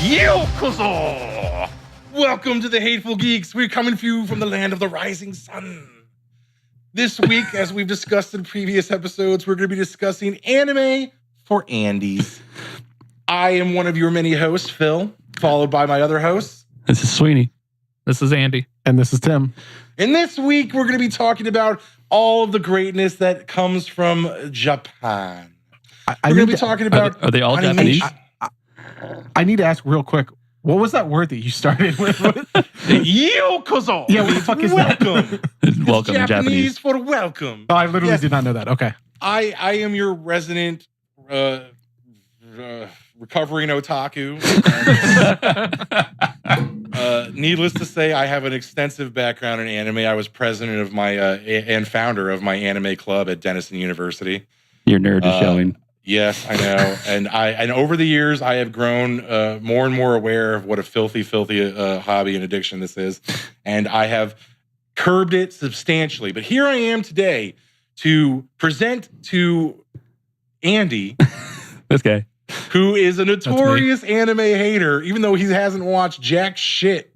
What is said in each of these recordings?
Yokozo! Welcome to the Hateful Geeks. We're coming to you from the land of the rising sun. This week, as we've discussed in previous episodes, we're going to be discussing anime for Andes. I am one of your many hosts, Phil, followed by my other hosts. This is Sweeney. This is Andy. And this is Tim. And this week, we're going to be talking about all of the greatness that comes from Japan. We're going to be talking about... Are they all animation. Japanese? I need to ask real quick. What was that word that you started with? Yokozo! Yeah, what the fuck is welcome. that? Welcome in Japanese for welcome. Oh, I literally did not know that. Okay. I am your resident recovering otaku. Needless to say, I have an extensive background in anime. I was president of my and founder of my anime club at Denison University. Your nerd is showing. Yes, I know. And over the years, I have grown more and more aware of what a filthy hobby and addiction this is. And I have curbed it substantially. But here I am today to present to Andy, This guy, who is a notorious anime hater, even though he hasn't watched jack shit.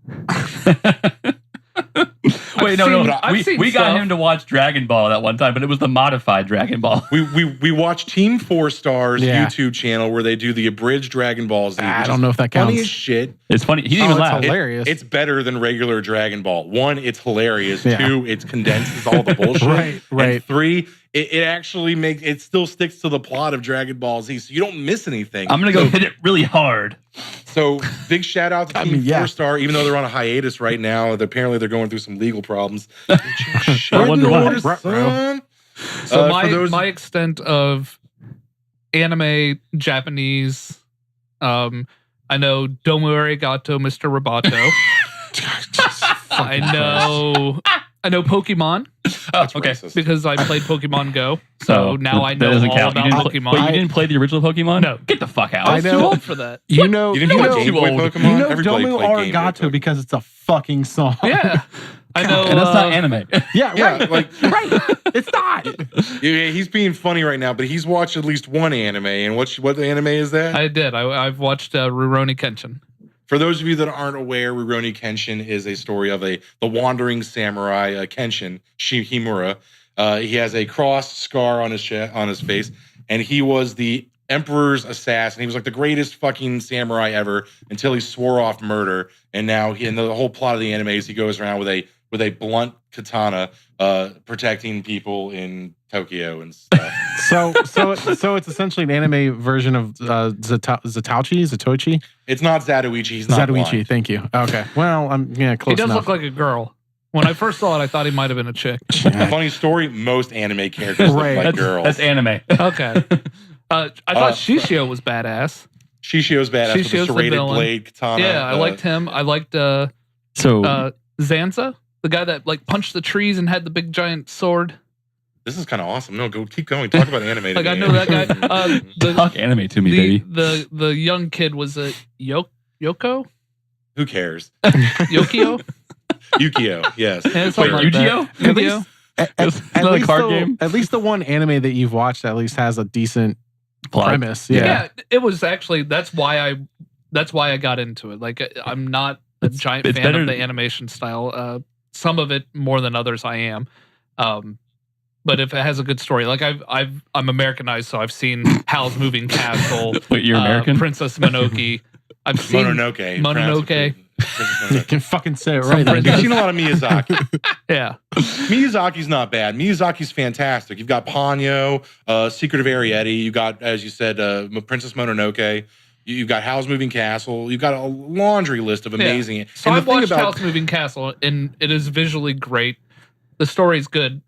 Wait, no. We got him to watch Dragon Ball that one time, but it was the modified Dragon Ball. We watched Team 4 Star's YouTube channel where they do the abridged Dragon Ball Z. I don't know if that counts. Funny as shit. It's funny. He didn't even laugh. It's hilarious. It's better than regular Dragon Ball. 1, it's hilarious. 2, it condenses all the bullshit. Right. And 3, it actually makes it still sticks to the plot of Dragon Ball Z, so you don't miss anything. I'm gonna go hit it really hard. So big shout out to Team 4 Star, even though they're on a hiatus right now. Apparently they're going through some legal problems. I wonder why. So my extent of anime Japanese, I know Domu Arigato, Mr. Roboto. I know Pokemon. Okay. Because I played Pokemon Go. So now I know all about Pokemon. Wait, you didn't play the original Pokemon? No. Get the fuck out. I was too old for that. You know Game Boy Pokemon? You know Everybody Domu played Game Boy Arigato Pokemon. because it's a fucking song. Yeah. I know. And that's not anime. Yeah, right. Like It's not. he's being funny right now, but he's watched at least one anime. And what anime is that? I did. I've watched Rurouni Kenshin. For those of you that aren't aware, Rurouni Kenshin is a story of the wandering samurai Kenshin Himura. He has a cross scar on his face, and he was the emperor's assassin. He was like the greatest fucking samurai ever until he swore off murder. And now the whole plot of the anime is he goes around with a blunt katana, protecting people in Tokyo and stuff. So it's essentially an anime version of Zatoichi? It's not Zatoichi. He's not Zatoichi, blind. Thank you. Okay. Well, I'm close He does enough. look like a girl. When I first saw it, I thought he might have been a chick. Funny story, most anime characters look like girls. That's anime. Okay. I thought Shishio was badass. Shishio's badass with Shishio's a the serrated villain. blade katana. Yeah, I liked him. I liked Zanza, the guy that like punched the trees and had the big giant sword. This is kind of awesome. No, keep going. Talk about anime. Like I know that guy. Talk anime to me, baby. The young kid was a Yoko? Who cares? Yukio? Yukio, yes. And something like Yu-Gi-Oh? that. Yu-Gi-Oh? At least the one anime that you've watched at least has a decent premise. Yeah, it was actually that's why I got into it. Like I'm not a giant fan of the animation style. Some of it more than others I am. But if it has a good story, like I'm Americanized, so I've seen Hal's Moving Castle. Wait, you're American? Princess Mononoke. I've seen Mononoke. You can fucking say it right. You've seen a lot of Miyazaki. Yeah. Miyazaki's not bad. Miyazaki's fantastic. You've got Ponyo, Secret of Arrietty. You got, as you said, Princess Mononoke. You've got Howl's Moving Castle. You've got a laundry list of amazing. Yeah. So I've watched Howl's Moving Castle, and it is visually great. The story's good.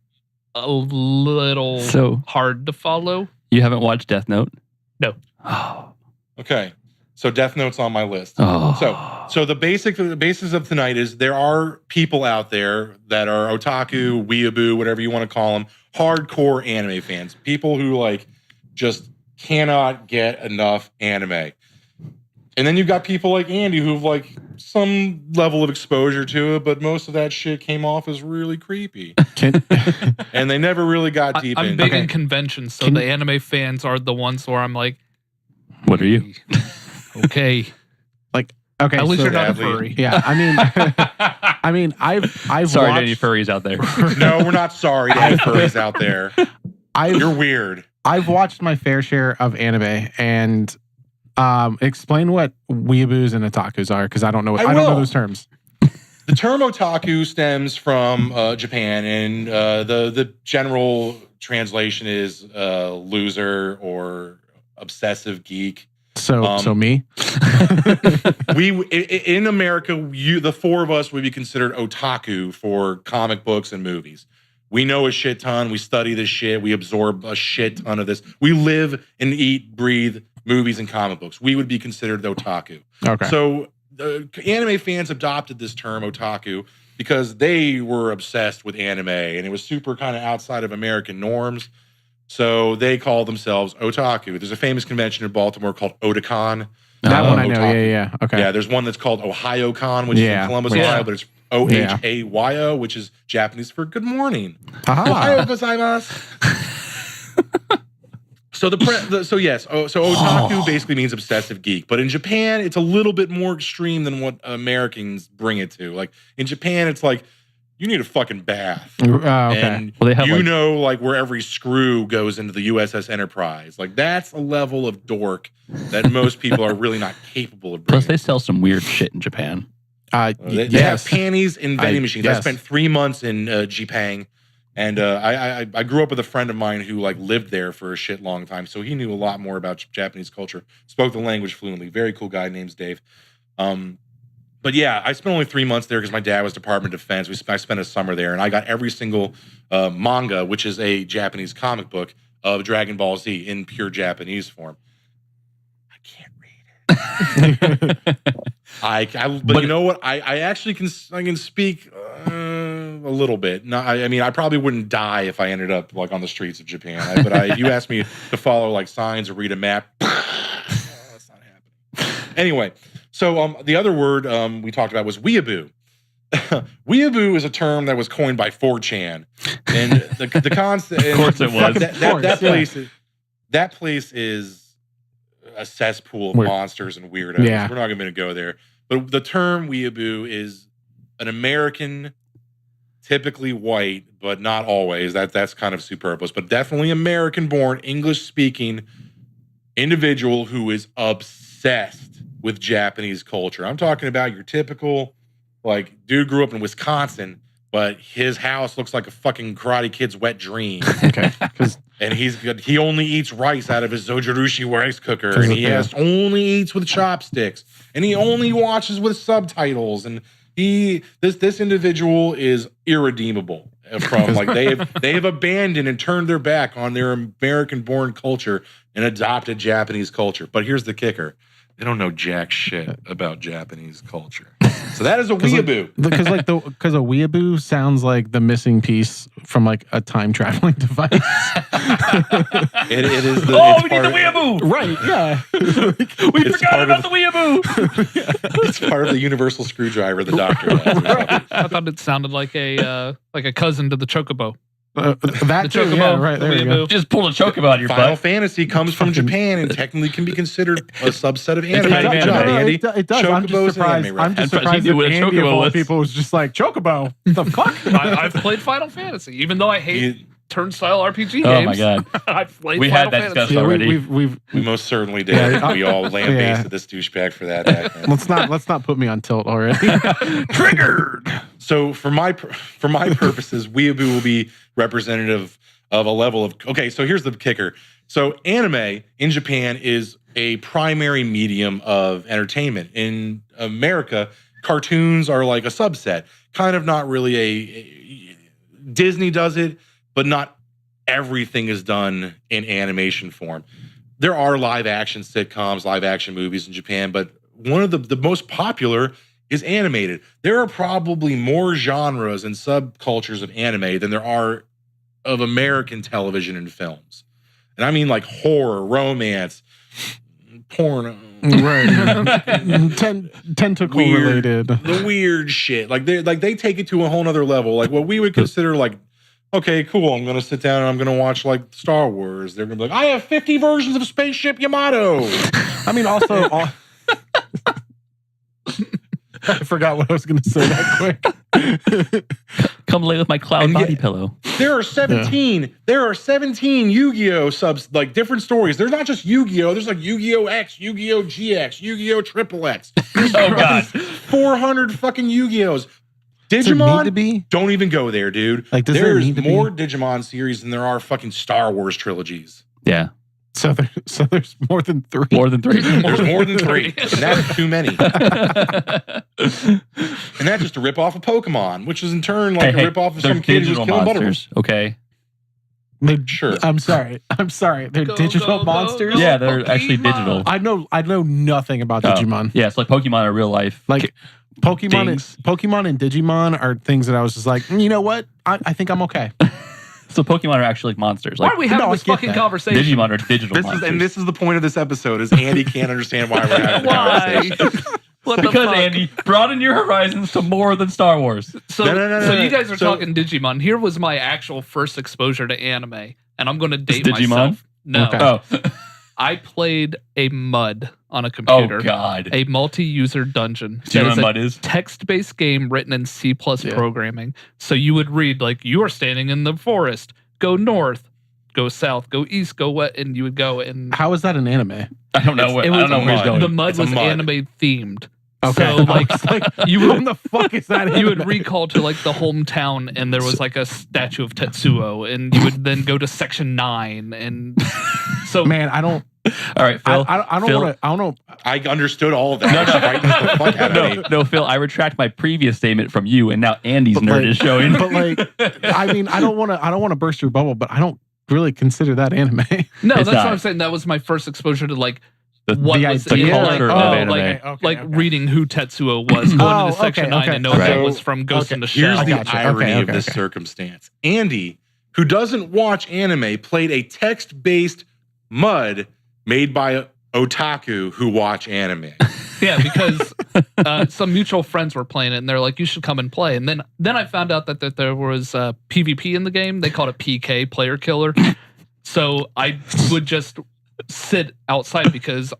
A little hard to follow. You haven't watched Death Note? No. Oh. Okay. So Death Note's on my list. Oh. So the basis of tonight is there are people out there that are otaku, weeaboo, whatever you want to call them, hardcore anime fans. People who like just cannot get enough anime. And then you've got people like Andy who've like some level of exposure to it, but most of that shit came off as really creepy. And they never really got deep into it. I'm big in conventions, so the anime fans are the ones where I'm like, what are you? Okay. Like Okay, at least so you're not a furry. Yeah, I mean, I've sorry watched, to any furries out there. No, we're not sorry to any furries out there. You're weird. I've watched my fair share of anime, and explain what weeaboos and otakus are, because I don't know those terms. The term otaku stems from Japan, and the general translation is loser or obsessive geek. So me. In America, the four of us would be considered otaku for comic books and movies. We know a shit ton. We study this shit. We absorb a shit ton of this. We live and eat, breathe movies and comic books. We would be considered otaku. Okay. So anime fans adopted this term otaku because they were obsessed with anime, and it was super kind of outside of American norms. So they call themselves otaku. There's a famous convention in Baltimore called Otakon. That one I know. Otaku. Yeah. Okay. Yeah, there's one that's called OhioCon, which is in Columbus, Ohio, but it's OHAYO, which is Japanese for good morning. Ohio gozaimasu. So otaku basically means obsessive geek, but in Japan it's a little bit more extreme than what Americans bring it to. Like in Japan, it's like you need a fucking bath, and well, they have where every screw goes into the USS Enterprise. Like that's a level of dork that most people are really not capable of bringing. Plus, they sell some weird shit in Japan. They have panties and vending machines. I spent 3 months in Japan. And I grew up with a friend of mine who lived there for a shit long time, so he knew a lot more about Japanese culture. Spoke the language fluently. Very cool guy, name's Dave. But yeah, I spent only 3 months there because my dad was Department of Defense. I spent a summer there, and I got every single manga, which is a Japanese comic book of Dragon Ball Z in pure Japanese form. I can't read it. But you know what? I actually can speak a little bit. No, I mean, I probably wouldn't die if I ended up on the streets of Japan. But if you asked me to follow signs or read a map, that's not happening. Anyway, so the other word we talked about was weeaboo. Weeaboo is a term that was coined by 4chan, and the concept. Of course, it was. That place is a cesspool of monsters and weirdos. Yeah. We're not going to go there. But the term weeaboo is an American, typically white, but not always. That's kind of superfluous, but definitely American-born, English-speaking individual who is obsessed with Japanese culture. I'm talking about your typical, dude grew up in Wisconsin, but his house looks like a fucking Karate Kid's wet dream. Okay. And he only eats rice out of his Zojirushi rice cooker, and he only eats with chopsticks, and he only watches with subtitles, and this individual is irredeemable from they have abandoned and turned their back on their American-born culture and adopted Japanese culture. But here's the kicker. They don't know jack shit about Japanese culture. So that is a weeaboo. Because a weeaboo sounds like the missing piece from a time traveling device. It is the we need the weeaboo. Right, yeah. We forgot about the weeaboo. It's part of the universal screwdriver the doctor has. Right. I thought it sounded like a cousin to the chocobo. That too, yeah, right there you go. Just pull a chocobo out of your butt. Final Fantasy comes from Japan and technically can be considered a subset of anime. Good job, Andy. It does. I'm just surprised. That Andy of all people was just chocobo. The fuck? I've played Final Fantasy, even though I hate turnstile RPG games. Oh my god, I've played. We Final had that discussion already. We most certainly did. We all lambasted this douchebag for that. Let's not put me on tilt already. Triggered. So for my purposes, weeaboo will be representative of a level of so here's the kicker. So anime in Japan is a primary medium of entertainment. In America, cartoons are like a subset. Kind of not really Disney does it, but not everything is done in animation form. There are live action sitcoms, live action movies in Japan, but one of the most popular is animated. There are probably more genres and subcultures of anime than there are of American television and films. And I mean horror, romance, porno. Right. Tentacle related. The weird shit. They take it to a whole nother level. What we would consider okay, cool, I'm going to sit down and I'm going to watch Star Wars. They're going to be I have 50 versions of Spaceship Yamato. I mean, also I forgot what I was going to say that quick. Come lay with my cloud body pillow. There are 17. Yeah. There are 17 Yu-Gi-Oh subs, like different stories. There's not just Yu-Gi-Oh. There's like Yu-Gi-Oh X, Yu-Gi-Oh GX, Yu-Gi-Oh Triple X. Oh God, 400 fucking Yu-Gi-Ohs. Digimon, don't even go there, dude. Like, there's more Digimon series than there are fucking Star Wars trilogies. Yeah. So there's more than 3. More than 3. There's more than 3. And that's too many. And that's just a rip off of Pokemon, which is in turn like a rip off of some kid who's killing monsters. Okay. Sure. I'm sorry. They're digital monsters. Yeah, they're actually digital. I know nothing about Digimon. Yeah, it's like Pokemon are real life. Like Pokemon and Digimon are things that I was just like, you know what? I think I'm okay. So Pokemon are actually like monsters. Like, why are we having this fucking conversation? Digimon are digital monsters. This is the point of this episode, is Andy can't understand why we're having the conversation. Because Andy, broaden your horizons to more than Star Wars. So you guys are talking Digimon. Here was my actual first exposure to anime, and I'm going to date myself. No. Okay. Oh. I played a MUD on a computer. Oh, God. A multi-user dungeon. Do you know what MUD is? Text-based game written in C+ programming. So you would read, like, you are standing in the forest. Go north. Go south. Go east. Go west. And you would go. And how is that an anime? I don't know where he's going. The MUD was anime-themed. Okay. So, like, you would, what the fuck is that? You would recall to, like, the hometown, and there was, like, a statue of Tetsuo, and you would then go to section 9, and so... Man, I don't... All right, Phil. I don't know. I understood all of that. No, Phil, I retract my previous statement from you, and now Andy's nerd is showing. But, like, I mean, I don't want to burst your bubble, but I don't really consider that anime. No, that's what I'm saying. That was my first exposure to, like, what was the culture of anime. Like reading who Tetsuo was, going into section 9 and knowing that was from Ghost in the Shell. Here's the irony of this circumstance. Andy, who doesn't watch anime, played a text-based MUD made by otaku who watch anime. Yeah, because some mutual friends were playing it, and they're like, "You should come and play." And then I found out that there was PvP in the game. They called it PK, player killer. So I would just sit outside because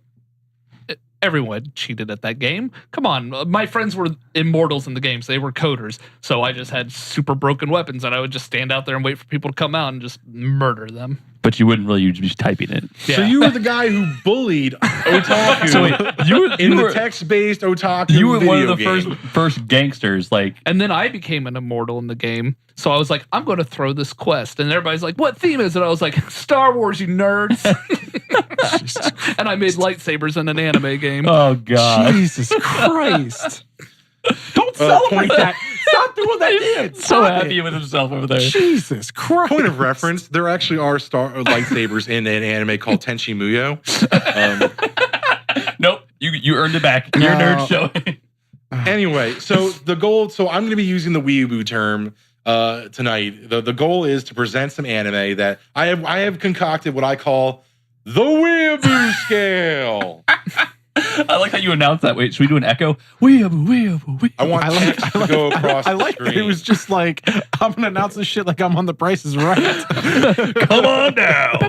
everyone cheated at that game. Come on, my friends were immortals in the game, so they were coders. So I just had super broken weapons, and I would just stand out there and wait for people to come out and just murder them. But you wouldn't really, you'd be typing it. Yeah. So you were the guy who bullied otaku in the text-based otaku. You were one of the first gangsters, like. And then I became an immortal in the game. So I was like, I'm going to throw this quest, and everybody's like, "What theme is it?" I was like, "Star Wars, you nerds!" And I made lightsabers in an anime game. Oh God, Jesus Christ! Don't celebrate that. Stop doing that, dude. So happy with himself over there. Jesus Christ. Point of reference, there actually are lightsabers in an anime called Tenchi Muyo. Nope, you earned it back. Your nerd show. Anyway, so the goal, I'm going to be using the weeaboo term tonight. The goal is to present some anime that I have concocted what I call the weeaboo scale. I like how you announced that. Wait, should we do an echo? Weeaboo, weeaboo, weeaboo. I want text to go across the screen. It was just like, I'm going to announce this shit like I'm on The Price is Right. Come on down.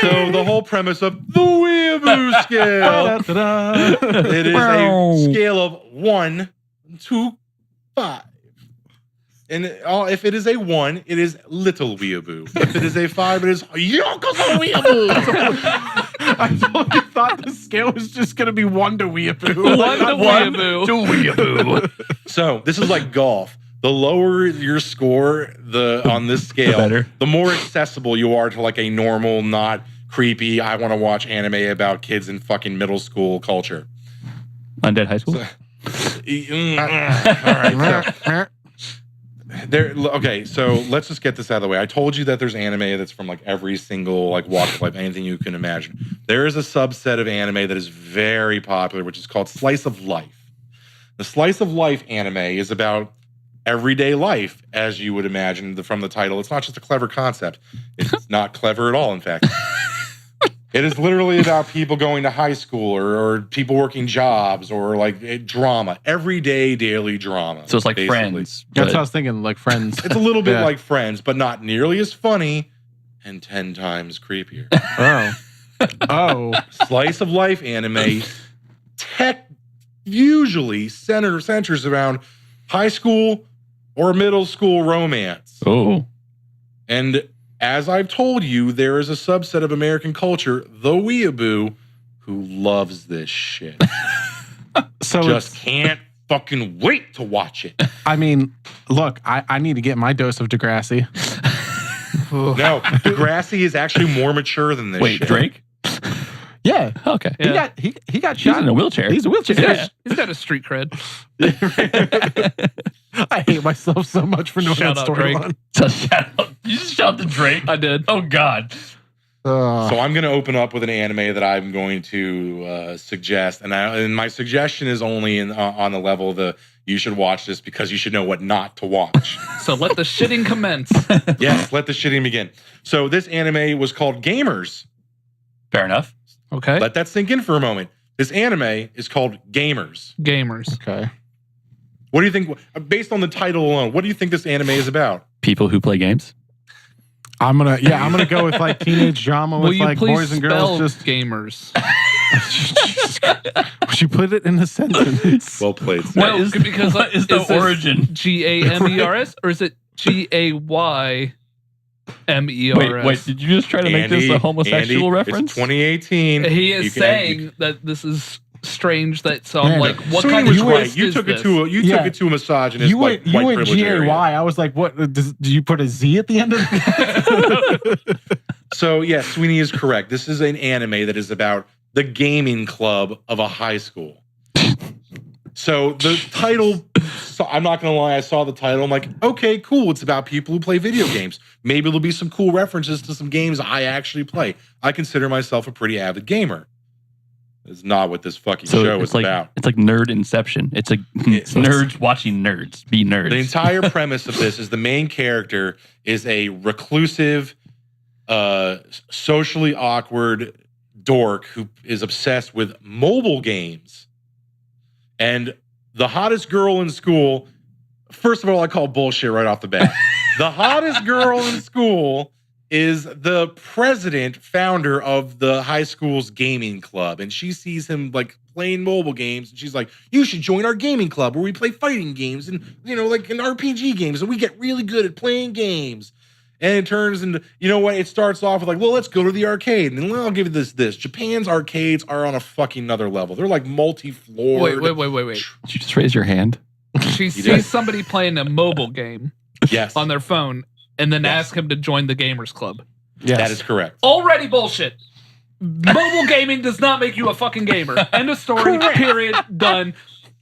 So the whole premise of the weeaboo scale, it is a scale of 1 to 5. And if it is a 1, it is little weeaboo. If it is a 5, it is yokoso weeaboo. I totally thought the scale was just going to be 1 to weeaboo. 1 to weeaboo. To weeaboo. So this is like golf. The lower your score on this scale, the more accessible you are to like a normal, not creepy, I want to watch anime about kids in fucking middle school culture. Undead High School? All right. Okay, so let's just get this out of the way. I told you that there's anime that's from like every single like walk of life, anything you can imagine. There is a subset of anime that is very popular, which is called slice of life. The slice of life anime is about everyday life, as you would imagine from the title. It's not just a clever concept. It's not clever at all, in fact. It is literally about people going to high school or people working jobs or like drama, everyday daily drama. So it's like basically. Friends. That's what I was thinking, like Friends. It's a little bit like Friends, but not nearly as funny and 10 times creepier. Oh. Slice of life anime, usually centers around high school or middle school romance. Oh. And as I've told you, there is a subset of American culture, the weeaboo, who loves this shit. So just can't fucking wait to watch it. I mean, look, I need to get my dose of Degrassi. No, Degrassi is actually more mature than this Wait, shit. Drake? Yeah. Okay. Yeah. He got He's shot in a wheelchair. He's a wheelchair. He's got a street cred. I hate myself so much for knowing Shout that out, Drake. storyline. So shout out. You just shout to Drake? I did. Oh, God. So I'm going to open up with an anime that I'm going to suggest, and my suggestion is only on the level of you should watch this because you should know what not to watch. So let the shitting commence. Yes, let the shitting begin. So this anime was called Gamers. Fair enough. Okay. Let that sink in for a moment. This anime is called Gamers. Gamers. Okay. What do you think, based on the title alone, what do you think this anime is about? People who play games. I'm gonna go with like teenage drama with like boys and girls. Just gamers. Would you put it in a sentence? Well played. Well, because what is the origin? GAMERS or is it GAYMERS? Wait, did you just try to make this a homosexual reference? It's 2018. He is saying that this is strange. I'm like, what kind of twist you is took this? it to a misogynist. You went privilege GAY. area. I was like, what? Did you put a Z at the end of it? So yeah, Sweeney is correct. This is an anime that is about the gaming club of a high school. So the title, I'm not going to lie, I saw the title. I'm like, okay, cool. It's about people who play video games. Maybe there'll be some cool references to some games I actually play. I consider myself a pretty avid gamer. It's not what this fucking show is about. It's like nerd inception. It's like nerds watching nerds be nerds. The entire premise of this is the main character is a reclusive, socially awkward dork who is obsessed with mobile games. And the hottest girl in school, first of all, I call bullshit right off the bat. The hottest girl in school is the founder of the high school's gaming club. And she sees him like playing mobile games. And she's like, you should join our gaming club where we play fighting games and, like in RPG games. And we get really good at playing games. And it turns into, it starts off with like, well, let's go to the arcade. And I'll give you this. Japan's arcades are on a fucking another level. They're like multi-floored. Wait. Did you just raise your hand? She sees somebody playing a mobile game on their phone and then ask him to join the gamers club. Yes. That is correct. Already bullshit. Mobile gaming does not make you a fucking gamer. End of story. Period. Done.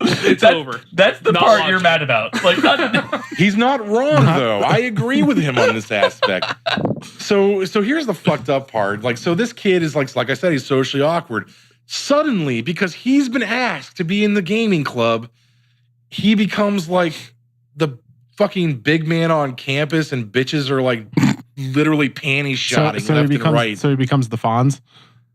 It's over. That's the part you're mad about. Like, he's not wrong though. I agree with him on this aspect. So here's the fucked up part. Like, so this kid is like I said, he's socially awkward. Suddenly, because he's been asked to be in the gaming club, he becomes like the fucking big man on campus, and bitches are like literally panty shotting left and right. So he becomes the Fonz.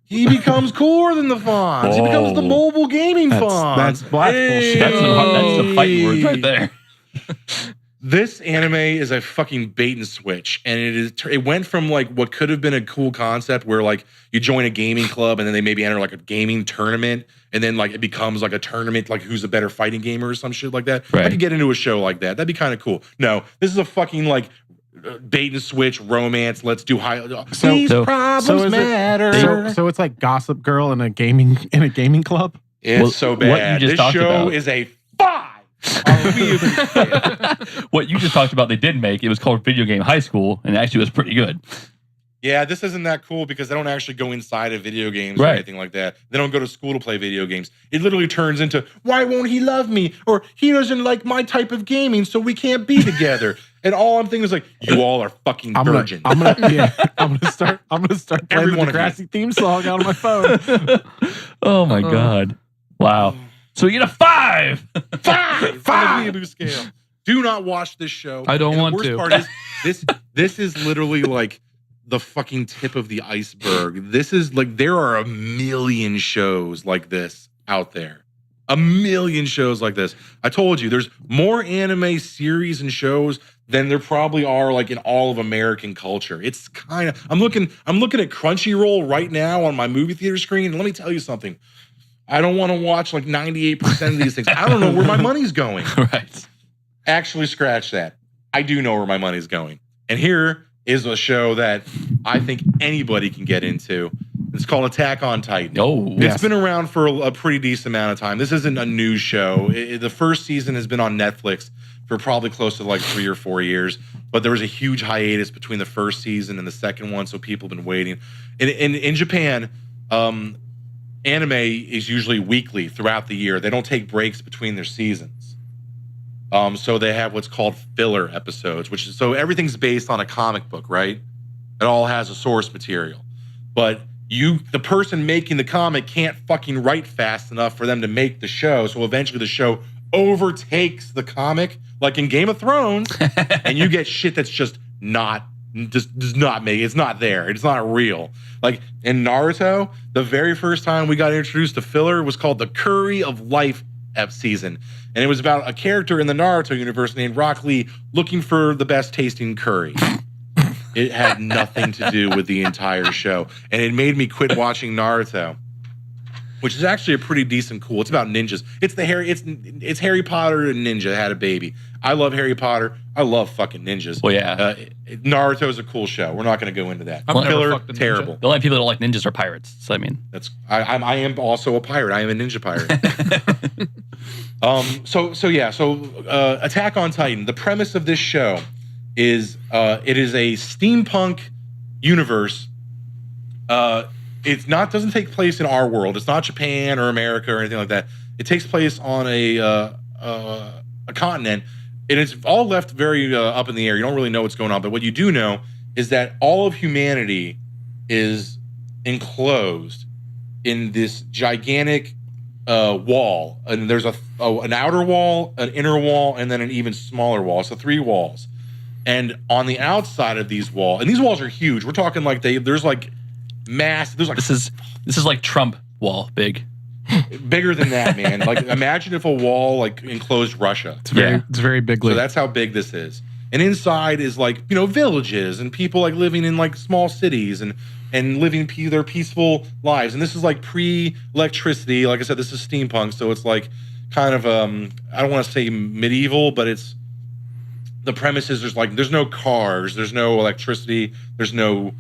He becomes cooler than the Fonz. He becomes the mobile gaming Fonz. That's black bullshit. That's the fighting words right there. This anime is a fucking bait and switch, and it went from like what could have been a cool concept where like you join a gaming club and then they maybe enter like a gaming tournament, and then like it becomes like a tournament, like who's a better fighting gamer or some shit like that. Right. I could get into a show like that. That'd be kind of cool. No, this is a fucking like bait and switch romance. Let's do these problems matter. So it's like Gossip Girl in a gaming club. It's so bad. This show is a 5. What you just talked about, they did make. It was called Video Game High School, and actually was pretty good. Yeah, this isn't that cool because they don't actually go inside of video games or anything like that. They don't go to school to play video games. It literally turns into, why won't he love me? Or he doesn't like my type of gaming, so we can't be together. And all I'm thinking is like, you all are fucking virgins. I'm gonna start playing the Degrassi theme song out on my phone. Oh my God. Wow. So you get a 5. 5 on the weeaboo scale. Do not watch this show. I don't want to. The worst part is this is literally like the fucking tip of the iceberg. This is like, there are a million shows like this out there. A million shows like this. I told you, there's more anime series and shows than there probably are like in all of American culture. It's kind of, I'm looking at Crunchyroll right now on my movie theater screen, and let me tell you something. I don't want to watch like 98% of these things. I don't know where my money's going. Right. Actually, scratch that. I do know where my money's going. And here is a show that I think anybody can get into. It's called Attack on Titan. Oh, It's been around for a pretty decent amount of time. This isn't a new show. The first season has been on Netflix for probably close to like 3 or 4 years. But there was a huge hiatus between the first season and the second one, so people have been waiting. In Japan, anime is usually weekly throughout the year. They don't take breaks between their seasons. So they have what's called filler episodes, which is, so everything's based on a comic book, right? It all has a source material. But the person making the comic can't fucking write fast enough for them to make the show. So eventually the show overtakes the comic, like in Game of Thrones, and you get shit that's just does not make it. It's not there. It's not real. Like in Naruto, the very first time we got introduced to filler was called the Curry of Life season. And it was about a character in the Naruto universe named Rock Lee looking for the best tasting curry. It had nothing to do with the entire show. And it made me quit watching Naruto, which is actually a pretty decent cool. It's about ninjas. It's Harry Potter and ninja had a baby. I love Harry Potter. I love fucking ninjas. Well, yeah. Naruto is a cool show. We're not going to go into that. Filler, terrible. The only people that don't like ninjas are pirates. So I mean, I am also a pirate. I am a ninja pirate. So Attack on Titan. The premise of this show is it is a steampunk universe. Doesn't take place in our world. It's not Japan or America or anything like that. It takes place on a continent, and it's all left very up in the air. You don't really know what's going on, but what you do know is that all of humanity is enclosed in this gigantic wall, and there's an outer wall, an inner wall, and then an even smaller wall. So 3 walls. And on the outside of these walls, and these walls are huge. We're talking like there's like mass. There's like this is like Trump wall big. Bigger than that, man. Like imagine if a wall like enclosed Russia. It's very big. So that's how big this is. And inside is like, villages and people like living in like small cities and living their peaceful lives. And this is like pre-electricity. Like I said, this is steampunk, so it's like kind of I don't want to say medieval, but it's the premise is there's no cars, there's no electricity, there's no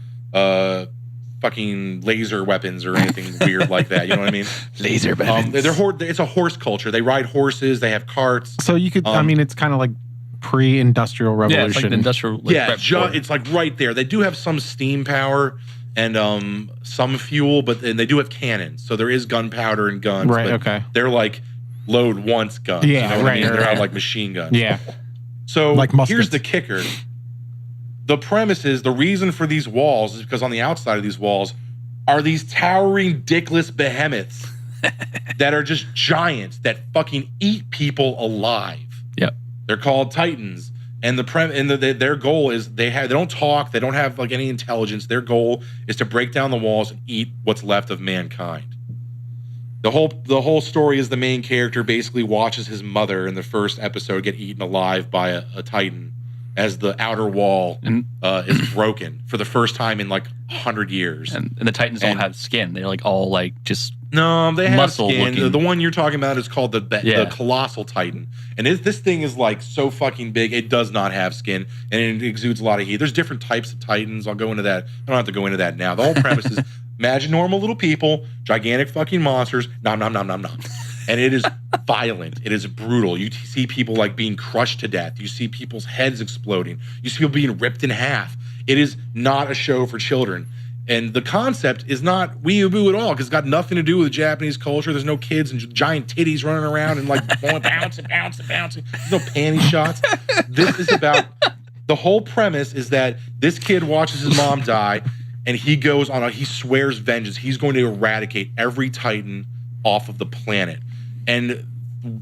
fucking laser weapons or anything weird like that. You know what I mean? Laser weapons. It's a horse culture. They ride horses. They have carts. So you could, it's kind of like pre-industrial revolution. Yeah, it's like an industrial. It's like right there. They do have some steam power and some fuel, but they do have cannons. So there is gunpowder and guns. Right. Okay. They're like load once guns. Yeah. You know what I mean? They're right. not like machine guns. Yeah. So like here's the kicker. The premise is the reason for these walls is because on the outside of these walls are these towering, dickless behemoths that are just giants that fucking eat people alive. Yep. They're called Titans, and their goal is they don't talk, they don't have like any intelligence. Their goal is to break down the walls and eat what's left of mankind. The whole story is the main character basically watches his mother in the first episode get eaten alive by a Titan as the outer wall is broken for the first time in like 100 years. And the Titans don't have skin. They're like all like just no, they have skin. Looking. The one you're talking about is called the Colossal Titan. And this thing is like so fucking big, it does not have skin, and it exudes a lot of heat. There's different types of Titans. I'll go into that. I don't have to go into that now. The whole premise is imagine normal little people, gigantic fucking monsters, nom nom nom nom nom. And it is violent. It is brutal. You see people like being crushed to death. You see people's heads exploding. You see people being ripped in half. It is not a show for children. And the concept is not weeaboo at all because it's got nothing to do with Japanese culture. There's no kids and giant titties running around and like bouncing. There's no panty shots. This is about the whole premise is that this kid watches his mom die and he goes on he swears vengeance. He's going to eradicate every Titan off of the planet. And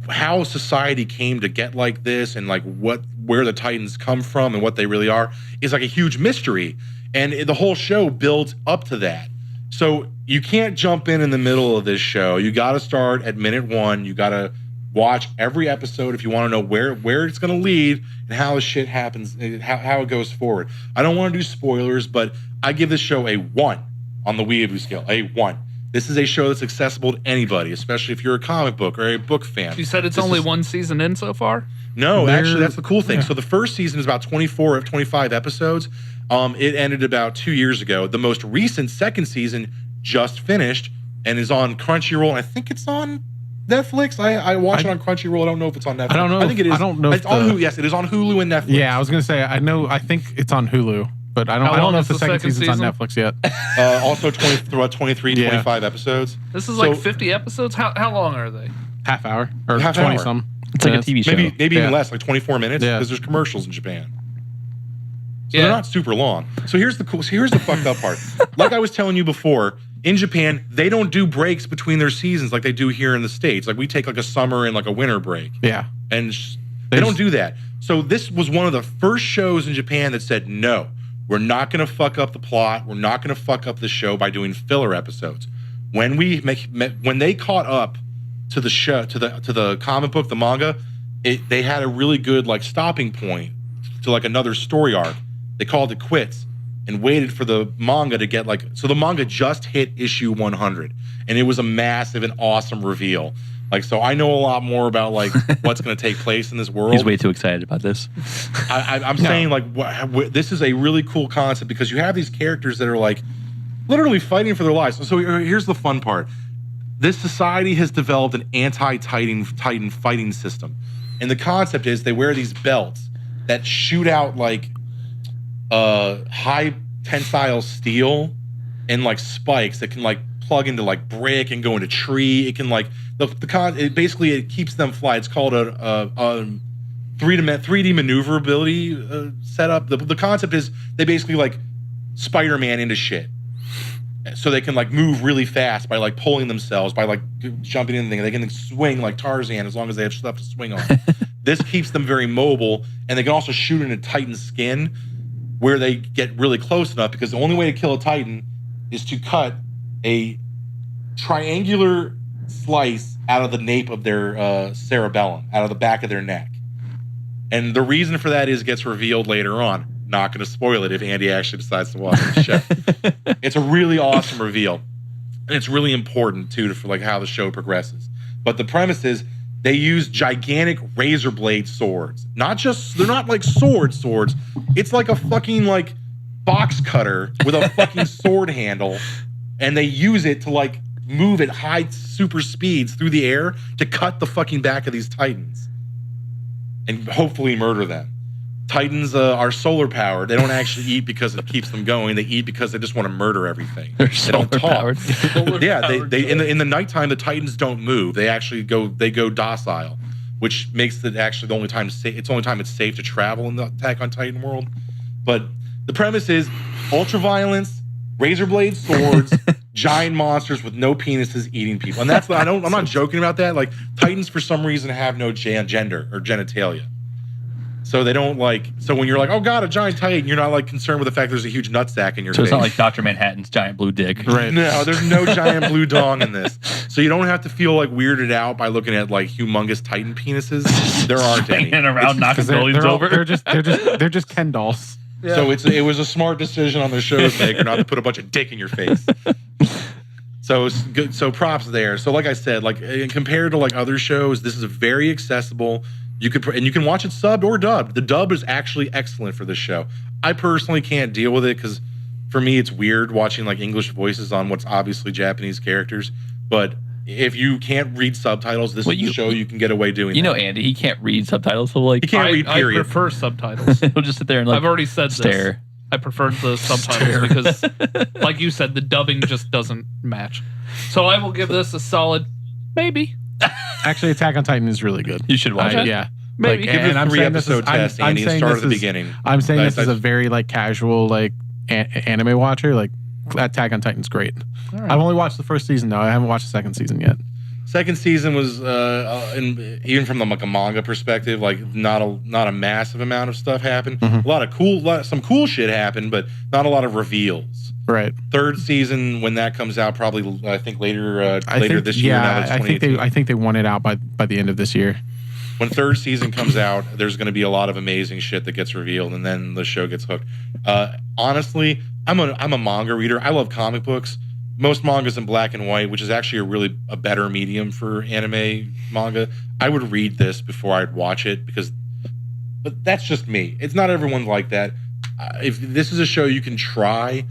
how society came to get like this and like where the Titans come from and what they really are is like a huge mystery. And the whole show builds up to that. So you can't jump in the middle of this show. You got to start at minute 1. You got to watch every episode if you want to know where it's going to lead and how the shit happens, how it goes forward. I don't want to do spoilers, but I give this show a 1 on the weeaboo scale, a 1. This is a show that's accessible to anybody, especially if you're a comic book or a book fan. You said it's only one season in so far? No, actually, that's the cool thing. Yeah. So the first season is about 24 of 25 episodes. It ended about 2 years ago. The most recent second season just finished and is on Crunchyroll. I think it's on Netflix. I watch it on Crunchyroll. I don't know if it's on Netflix. I don't know. I think it is. I don't know. It's on Hulu. Yes, it is on Hulu and Netflix. Yeah, I was gonna say. I think it's on Hulu, but I don't know if the second season's on Netflix yet. Also 23, 25 episodes. This is like 50 episodes. How long are they? Half hour or 20 some. It's like a TV show. Maybe even less, like 24 minutes, because there's commercials in Japan. So they're not super long. So here's the fucked up part. Like I was telling you before, in Japan, they don't do breaks between their seasons like they do here in the States. Like we take like a summer and like a winter break. Yeah. And they don't do that. So this was one of the first shows in Japan that said, no, we're not going to fuck up the plot. We're not going to fuck up the show by doing filler episodes. When they caught up to the show, to the comic book, the manga, they had a really good like stopping point to like another story arc. They called it quits and waited for the manga to get so the manga just hit issue 100 and it was a massive and awesome reveal. Like, so I know a lot more about like what's going to take place in this world. He's way too excited about this. I'm saying like this is a really cool concept because you have these characters that are like literally fighting for their lives. So here's the fun part. This society has developed an anti-Titan fighting system. And the concept is they wear these belts that shoot out like high tensile steel and like spikes that can like plug into like brick and go into tree. It can like it keeps them fly. It's called a 3D maneuverability setup. The concept is they basically like Spider-Man into shit. So they can like move really fast by like pulling themselves, by like jumping in the thing. They can swing like Tarzan as long as they have stuff to swing on. This keeps them very mobile, and they can also shoot into Titan's skin where they get really close enough because the only way to kill a Titan is to cut a triangular slice out of the nape of their cerebellum, out of the back of their neck. And the reason for that gets revealed later on. Not going to spoil it if Andy actually decides to watch the show. It's a really awesome reveal. And it's really important, too, for like how the show progresses. But the premise is they use gigantic razor blade swords. They're not like swords. It's like a fucking like box cutter with a fucking sword handle. And they use it to like move at high super speeds through the air to cut the fucking back of these Titans. And hopefully murder them. Titans are solar powered. They don't actually eat because it keeps them going. They eat because they just want to murder everything. They don't talk. Yeah, they in the nighttime the Titans don't move. They actually go docile, which makes it actually the only time it's safe to travel in the Attack on Titan world. But the premise is ultraviolence, razor blade swords, giant monsters with no penises eating people. And that's I'm not joking about that. Like Titans for some reason have no gender or genitalia. So they don't so when you're like, oh God, a giant Titan, you're not like concerned with the fact there's a huge nutsack in your face. So it's not like Dr. Manhattan's giant blue dick. Right. No, there's no giant blue dong in this. So you don't have to feel like weirded out by looking at like humongous Titan penises. There aren't any. Hanging around knocking buildings over. They're just Ken dolls. Yeah. So it was a smart decision on the show's maker not to put a bunch of dick in your face. So it's good. So props there. So like I said, like compared to like other shows, this is a very accessible. You can watch it subbed or dubbed. The dub is actually excellent for this show. I personally can't deal with it because for me it's weird watching like English voices on what's obviously Japanese characters. But if you can't read subtitles, this is the show you can get away doing. You know, Andy, he can't read subtitles, so like he can't read. Period. I prefer subtitles. He'll just sit there and like. I've already said stare. This. I prefer the subtitles because, like you said, the dubbing just doesn't match. So I will give this a solid maybe. Actually, Attack on Titan is really good. You should watch it. Yeah. Maybe. Give it a 3-episode test, Andy, and start at the beginning. I'm saying this is a very like casual like anime watcher. Like Attack on Titan's great. Right. I've only watched the first season though. I haven't watched the second season yet. Second season was, even from like a manga perspective, like not a massive amount of stuff happened. Mm-hmm. Some cool shit happened, but not a lot of reveals. Right. Third season, when that comes out, probably I think later this year. Yeah, I think they want it out by the end of this year. When third season comes out, there's going to be a lot of amazing shit that gets revealed, and then the show gets hooked. Honestly, I'm a manga reader. I love comic books, most manga's in black and white, which is actually a better medium for anime manga. I would read this before I'd watch it but that's just me. It's not everyone like that. If this is a show you can try,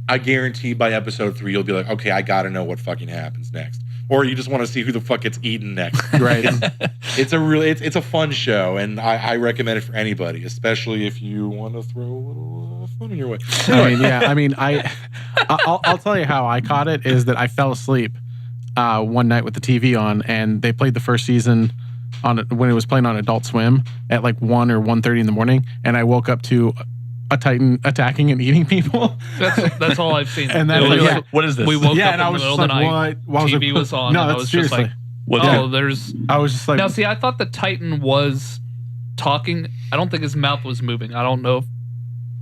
I guarantee by episode 3 you'll be like, okay, I gotta know what fucking happens next. Or you just want to see who the fuck gets eaten next. Right. It's a fun show, and I recommend it for anybody, especially if you want to throw a little fun in your way. I'll tell you how I caught it is that I fell asleep one night with the TV on, and they played the first season when it was playing on Adult Swim at like 1 or 1:30 in the morning, and I woke up to a Titan attacking and eating people. That's all I've seen. And then what is this? We woke up in the middle of the night. TV was on. No, and that's seriously. I was just like. Now, see, I thought the Titan was talking. I don't think his mouth was moving. I don't know.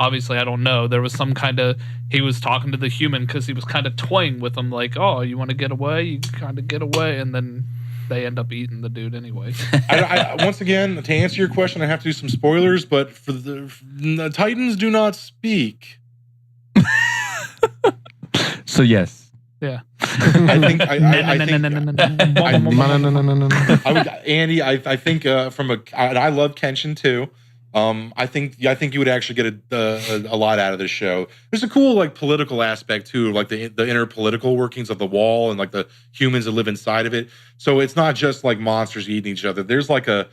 Obviously, I don't know. There was some kind of. He was talking to the human because he was kind of toying with him, like, "Oh, you want to get away? You kind of get away," and then they end up eating the dude anyway. Once again, to answer your question, I have to do some spoilers, but for the Titans do not speak. So yes. Yeah. I think Andy, I think and I love Kenshin too. I think you would actually get a lot out of this show. There's a cool like political aspect too, like the inner political workings of the wall and like the humans that live inside of it. So it's not just like monsters eating each other. There's like a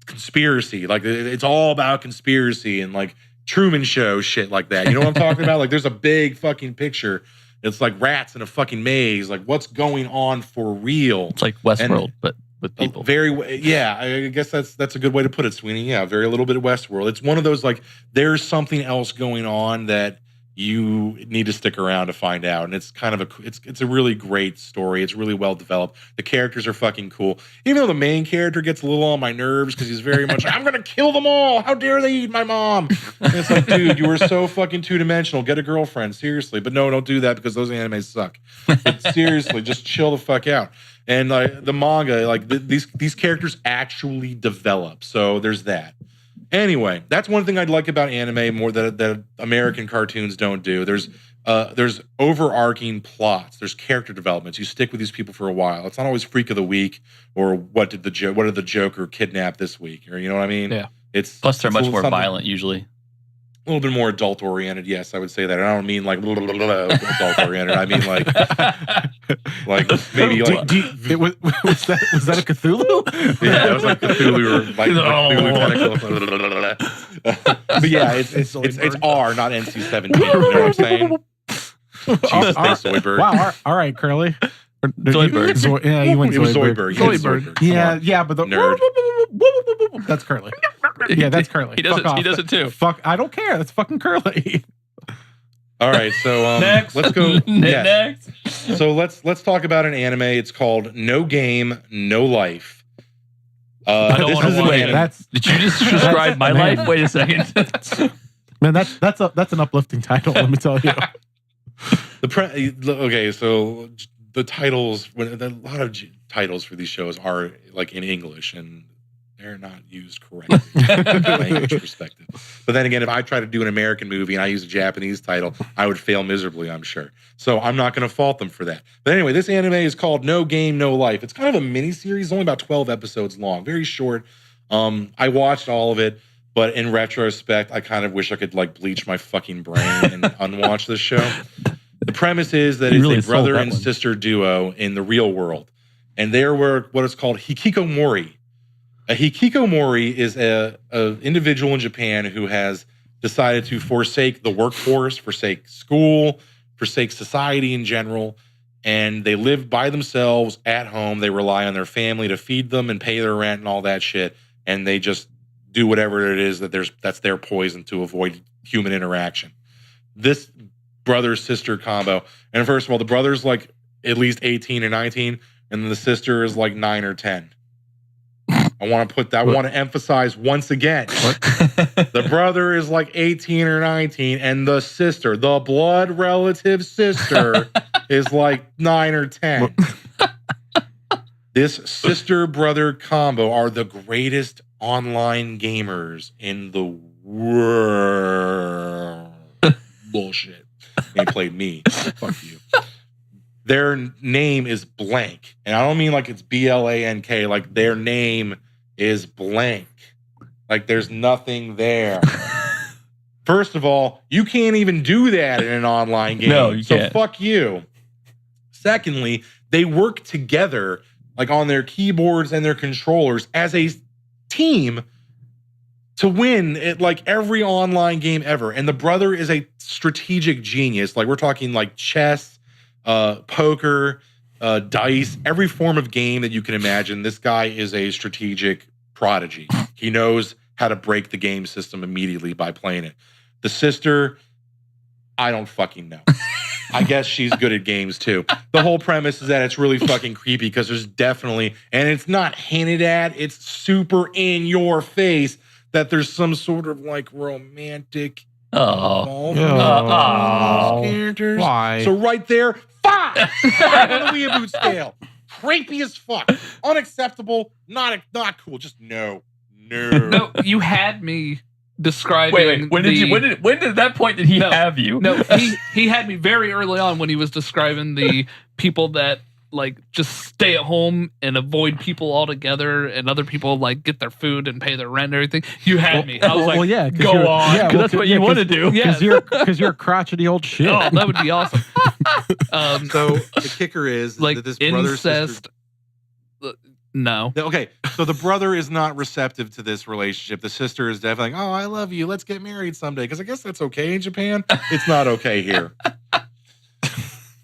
conspiracy. Like it's all about conspiracy and like Truman Show shit like that. You know what I'm talking about? Like there's a big fucking picture. It's like rats in a fucking maze. Like what's going on for real? It's like Westworld, but with people. I guess that's a good way to put it, Sweeney. Yeah, very little bit of Westworld. It's one of those like there's something else going on that you need to stick around to find out, and it's kind of it's a really great story. It's really well developed. The characters are fucking cool, even though the main character gets a little on my nerves because he's very much like, I'm gonna kill them all. How dare they eat my mom? And it's like, dude, you are so fucking 2-dimensional. Get a girlfriend, seriously. But no, don't do that because those animes suck. But seriously, just chill the fuck out. And the manga, like these characters actually develop. So there's that. Anyway, that's one thing I'd like about anime more that American cartoons don't do. There's overarching plots. There's character developments. You stick with these people for a while. It's not always Freak of the Week or what did the Joker kidnap this week, or you know what I mean? Yeah. Plus they're much more violent usually. A little bit more adult oriented, yes, I would say that. And I don't mean like adult oriented. I mean like maybe like was that a Cthulhu? Yeah, it was like Cthulhu or like Cthulhu tentacle. But yeah, it's R, not NC-17. You know what I'm saying? Jesus, thanks, Zoidberg. Wow, all right, Curly. Zoidberg. Yeah, you went It was Zoidberg. Yeah, but the nerd. That's Curly. Yeah, that's Curly. He does it too. Fuck, I don't care. That's fucking Curly. All right, so next. Let's go. Next. So let's talk about an anime. It's called No Game, No Life. Did you just describe my life? Wait a second. Man, that's an uplifting title. Let me tell you. Okay, so the titles, a lot of titles for these shows are like in English, and they're not used correctly from a language perspective. But then again, if I try to do an American movie and I use a Japanese title, I would fail miserably, I'm sure. So I'm not going to fault them for that. But anyway, this anime is called No Game, No Life. It's kind of a mini-series, only about 12 episodes long, very short. I watched all of it, but in retrospect, I kind of wish I could like bleach my fucking brain and unwatch this show. The premise is that it's a brother and sister duo in the real world. And they were what is called hikikomori. A hikikomori is a individual in Japan who has decided to forsake the workforce, forsake school, forsake society in general, and they live by themselves at home. They rely on their family to feed them and pay their rent and all that shit, and they just do whatever it is that's their poison to avoid human interaction. This brother-sister combo, and first of all, the brother's like at least 18 or 19, and then the sister is like 9 or 10. I want to emphasize once again. The brother is like 18 or 19, and the sister, the blood relative sister, is like 9 or 10. This sister-brother combo are the greatest online gamers in the world. Bullshit. They played me. Fuck you. their name is blank. And I don't mean like it's blank, like their name is blank. Like there's nothing there. First of all, you can't even do that in an online game. No, you can't. So fuck you. Secondly, they work together like on their keyboards and their controllers as a team to win at like every online game ever. And the brother is a strategic genius. Like we're talking like chess, poker, dice, every form of game that you can imagine. This guy is a strategic prodigy. He knows how to break the game system immediately by playing it. The sister, I don't fucking know. I guess she's good at games too. The whole premise is that it's really fucking creepy because there's definitely, and it's not hinted at, it's super in your face that there's some sort of like romantic characters. Why? So right there, 5 on the weeaboo scale. Creepy as fuck. Unacceptable. Not cool. Just no. No, you had me describing. Wait. When did that point did he have you? No, he had me very early on when he was describing the people that like just stay at home and avoid people altogether, and other people like get their food and pay their rent and everything. You had me. I was like, yeah, go on. Yeah, that's what you want to do. Yeah, because you're a crotchety old shit. Oh, that would be awesome. So the kicker is like that this brother incest. sister. No. Okay, so the brother is not receptive to this relationship. The sister is definitely like, oh, I love you. Let's get married someday. Because I guess that's okay in Japan. It's not okay here.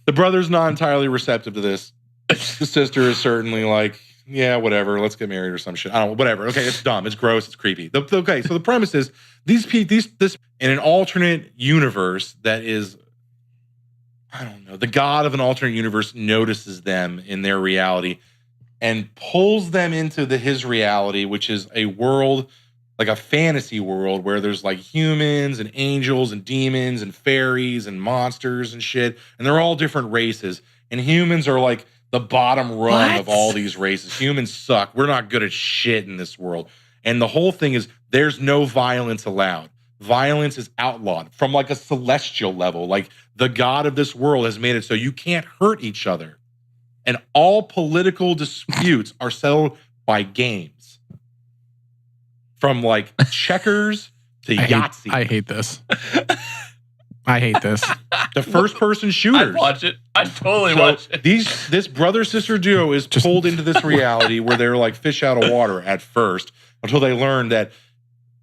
The brother's not entirely receptive to this. The sister is certainly like, yeah, whatever. Let's get married or some shit. I don't know, whatever. Okay, it's dumb. It's gross. It's creepy. Okay, so the premise is this in an alternate universe that is, I don't know, the god of an alternate universe notices them in their reality and pulls them into his reality, which is a world, like a fantasy world where there's like humans and angels and demons and fairies and monsters and shit. And they're all different races. And humans are like the bottom rung of all these races. Humans suck. We're not good at shit in this world. And the whole thing is there's no violence allowed. Violence is outlawed from like a celestial level. Like the god of this world has made it so you can't hurt each other. And all political disputes are settled by games. From like checkers to Yahtzee. I hate this. I hate this. The first person shooters. I'd watch it. I'd totally watch it. This brother-sister duo is pulled into this reality where they're like fish out of water at first until they learn that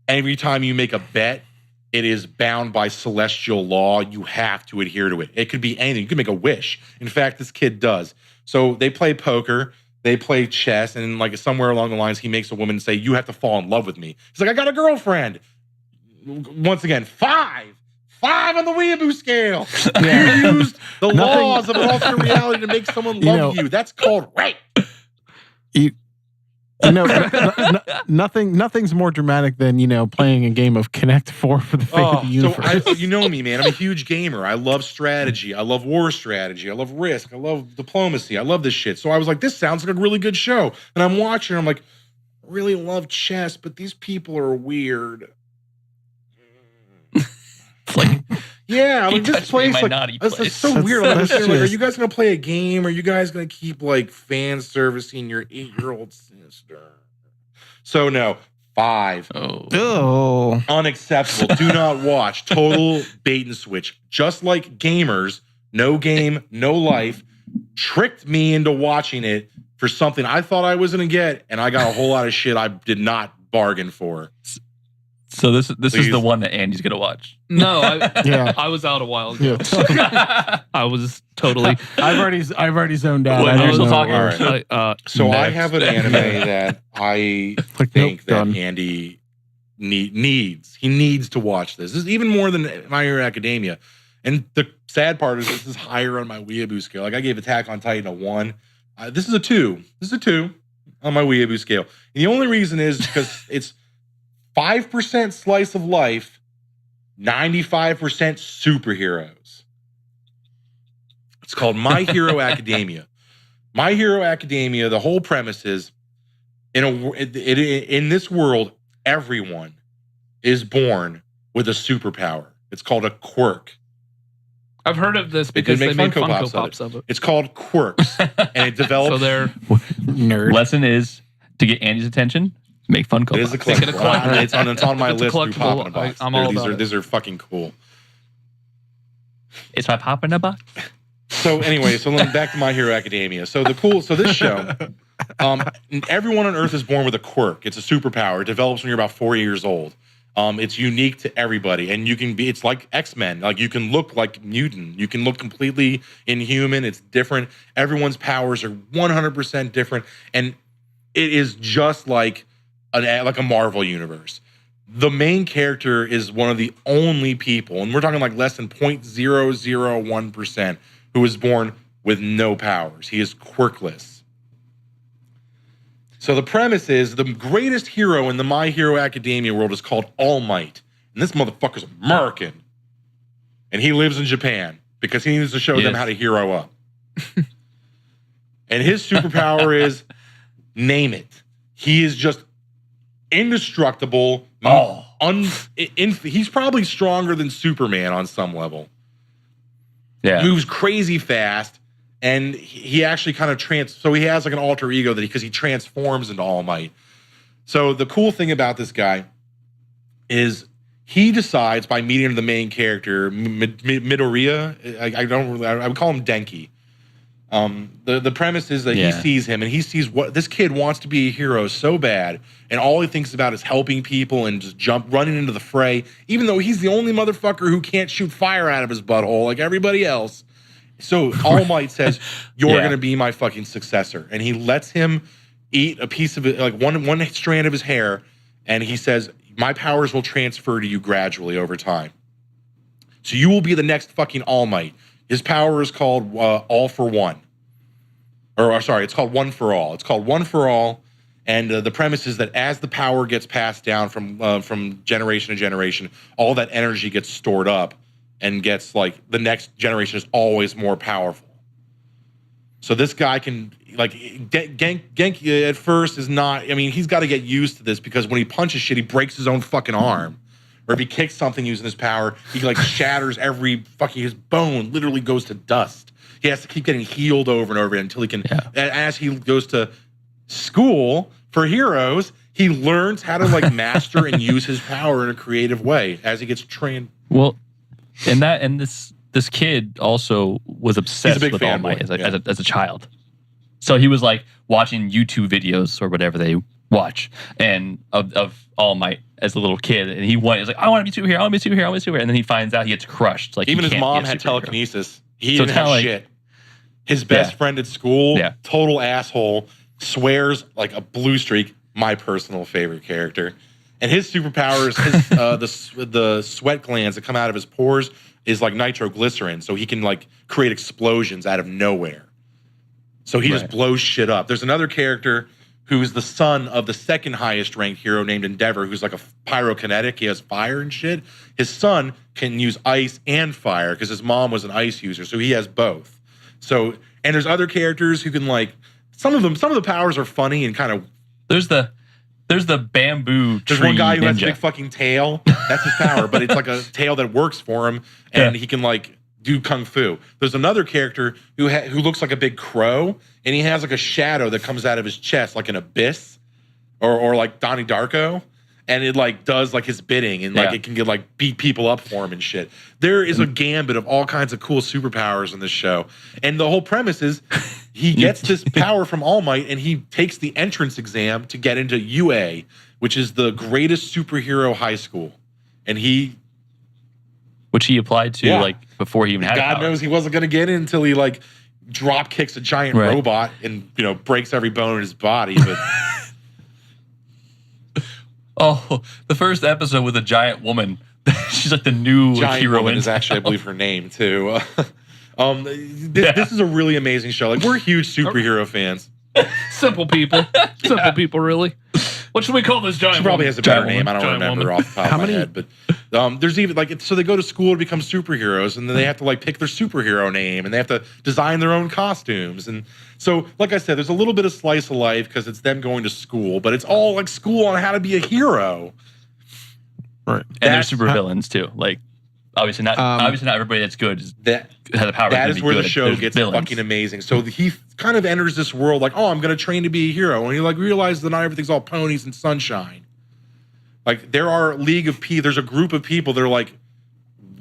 every time you make a bet, it is bound by celestial law. You have to adhere to it. It could be anything. You could make a wish. In fact, this kid does. So they play poker, they play chess, and like somewhere along the lines, he makes a woman say, you have to fall in love with me. He's like, I got a girlfriend. Once again, 5 on the weeaboo scale. Yeah. You used the laws of an alternate reality to make someone love you. That's called rape. Nothing's more dramatic than playing a game of Connect 4 for the fate of the universe. So you know me, man. I'm a huge gamer. I love strategy. I love war strategy. I love risk. I love diplomacy. I love this shit. So I was like, this sounds like a really good show. And I'm watching. I'm like, I really love chess, but these people are weird. It's like, yeah, I mean, this place like it's so weird. Like, are you guys gonna play a game? Or are you guys gonna keep like fan servicing your 8-year-old sister? So no, 5. Oh, unacceptable. Do not watch. Total bait and switch. Just like gamers, no game, no life, tricked me into watching it for something I thought I was gonna get, and I got a whole lot of shit I did not bargain for. So this is the one that Andy's gonna watch. No, I was out a while ago. Yeah. I was totally. I've already zoned out. Well, you're still talking. Right. So I have an anime that I think that Andy needs to watch this. This is even more than My Hero Academia. And the sad part is this is higher on my weeaboo scale. Like I gave Attack on Titan a 1. This is a 2. This is a 2 on my weeaboo scale. And the only reason is because it's 5% slice of life, 95% superheroes. It's called My Hero Academia. My Hero Academia, the whole premise is, in this world, everyone is born with a superpower. It's called a quirk. I've heard of this because they made Funko Pops of it. It's called Quirks, and it develops. So they're nerd. Lesson is to get Andy's attention. Make Funko Pops. It is a collectible. It's on my list through Pop in a Box. These are fucking cool. It's my Pop in a Box. So anyway, back to My Hero Academia. So this show, everyone on Earth is born with a quirk. It's a superpower. It develops when you're about 4 years old. It's unique to everybody, and it's like X-Men. Like, you can look like mutant. You can look completely inhuman. It's different. Everyone's powers are 100% different, and it is just like a Marvel universe. The main character is one of the only people, and we're talking like less than 0.001%, who was born with no powers. He is quirkless. So the premise is the greatest hero in the My Hero Academia world is called All Might. And this motherfucker's American. And he lives in Japan because he needs to show them how to hero up. And his superpower is, name it. He is just indestructible. He's probably stronger than Superman on some level. Yeah. Moves crazy fast. And he actually kind of so he has like an alter ego because he transforms into All Might. So the cool thing about this guy is he decides by meeting the main character, Midoriya. I would call him Denki. The premise is that he sees him and he sees what this kid wants to be a hero so bad, and all he thinks about is helping people and just running into the fray, even though he's the only motherfucker who can't shoot fire out of his butthole like everybody else. So All Might says, you're going to be my fucking successor. And he lets him eat a piece of it, like one strand of his hair. And he says, my powers will transfer to you gradually over time. So you will be the next fucking All Might. His power is called All for One. It's called One for All. It's called One for All. And the premise is that as the power gets passed down from generation to generation, all that energy gets stored up. And gets like the next generation is always more powerful. So this guy can like Genki at first is not. I mean, he's got to get used to this because when he punches shit, he breaks his own fucking arm. Or if he kicks something using his power, he like shatters his bone literally goes to dust. He has to keep getting healed over and over again until he can. Yeah. As he goes to school for heroes, he learns how to like master and use his power in a creative way as he gets trained. Well. And this kid also was obsessed with All Might as a child. So he was like watching YouTube videos or whatever they watch and of All Might as a little kid, and he was like, I want to be superhero, I want to be superhero, I want to be superhero, and then he finds out he gets crushed. Like even his mom had telekinesis. He didn't have shit. His best friend at school, total asshole, swears like a blue streak. My personal favorite character. And his superpower is the sweat glands that come out of his pores is like nitroglycerin, so he can like create explosions out of nowhere. So he just blows shit up. There's another character who's the son of the second highest ranked hero named Endeavor, who's like a pyrokinetic. He has fire and shit. His son can use ice and fire because his mom was an ice user, so he has both. So and there's other characters who can like some of the powers are funny and kind of There's the bamboo tree. There's one guy who ninja. has a big fucking tail. That's his power, but it's like a tail that works for him, and he can like do kung fu. There's another character who looks like a big crow, and he has like a shadow that comes out of his chest, like an abyss, or like Donnie Darko, and it like does like his bidding, and like it can get like beat people up for him and shit. There is a gambit of all kinds of cool superpowers in this show, and the whole premise is he gets this power from All Might, and he takes the entrance exam to get into UA, which is the greatest superhero high school, and which he applied to like before he even had. God knows he wasn't going to get in until he like drop kicks a giant robot and breaks every bone in his body, but. Oh, the first episode with a giant woman. She's like the new giant hero. Woman is actually, I believe, her name too. This is a really amazing show. Like we're huge superhero fans. Simple people, really. What should we call this giant? She probably woman? has a better name. I don't remember off the top of my head. But there's even like so they go to school to become superheroes, and then they have to like pick their superhero name, and they have to design their own costumes. And so, like I said, there's a little bit of slice of life because it's them going to school, but it's all like school on how to be a hero. Right. And they're super villains too. Like obviously not everybody that's good has the power. That is where the show gets fucking amazing. So he kind of enters this world like, oh, I'm going to train to be a hero, and he like realizes that not everything's all ponies and sunshine. Like there are there's a group of people that are like,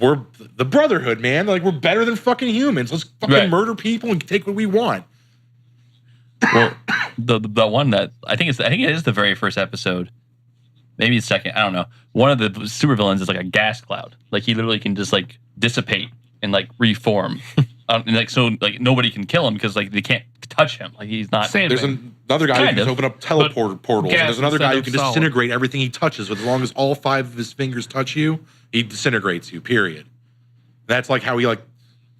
we're the Brotherhood, man. They're like, we're better than fucking humans. Let's fucking murder people and take what we want. Well, the one that I think it is the very first episode, maybe the second. I don't know. One of the supervillains is like a gas cloud. Like he literally can just like dissipate and like reform, and like so like nobody can kill him because like they can't touch him. Like he's not. There's another guy who can open up portals. And there's another guy who can disintegrate everything he touches. With as long as all 5 of his fingers touch you, he disintegrates you. Period. That's like how he like.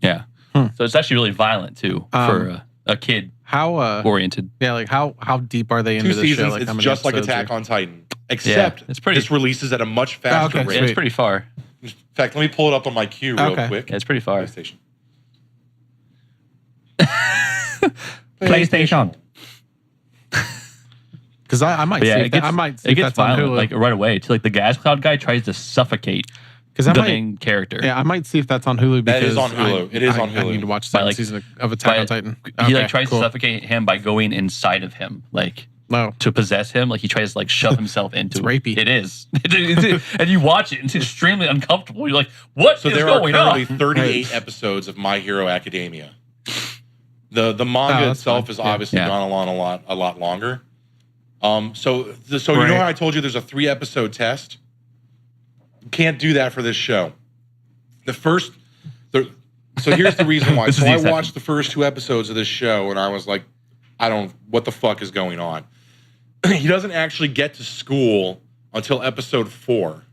Yeah. So it's actually really violent too for a kid. How oriented? Yeah, like how deep are they into 2 this seasons, show? Like, it's just like Attack on Titan, except this releases at a much faster rate. Yeah, it's pretty far. In fact, let me pull it up on my queue real quick. Yeah, it's pretty far. PlayStation. PlayStation. Because I might see if I might see it if gets that's on violent Hulu. like right away. To like the gas cloud guy tries to suffocate the main character. Yeah, I might see if that's on Hulu because that is on Hulu. It is on Hulu. I need to watch the second season of Attack on Titan. He like tries to suffocate him by going inside of him, like to possess him. Like he tries to like shove himself into it's rapey. It is. And you watch it, and it's extremely uncomfortable. You're like, what is going on? There are currently 38 episomes of My Hero Academia. The manga itself has obviously gone along a lot longer. So you know how I told you there's a 3-episode test? You can't do that for this show. So here's the reason why. So I watched the first 2 episodes of this show and I was like, what the fuck is going on? He doesn't actually get to school until episode 4.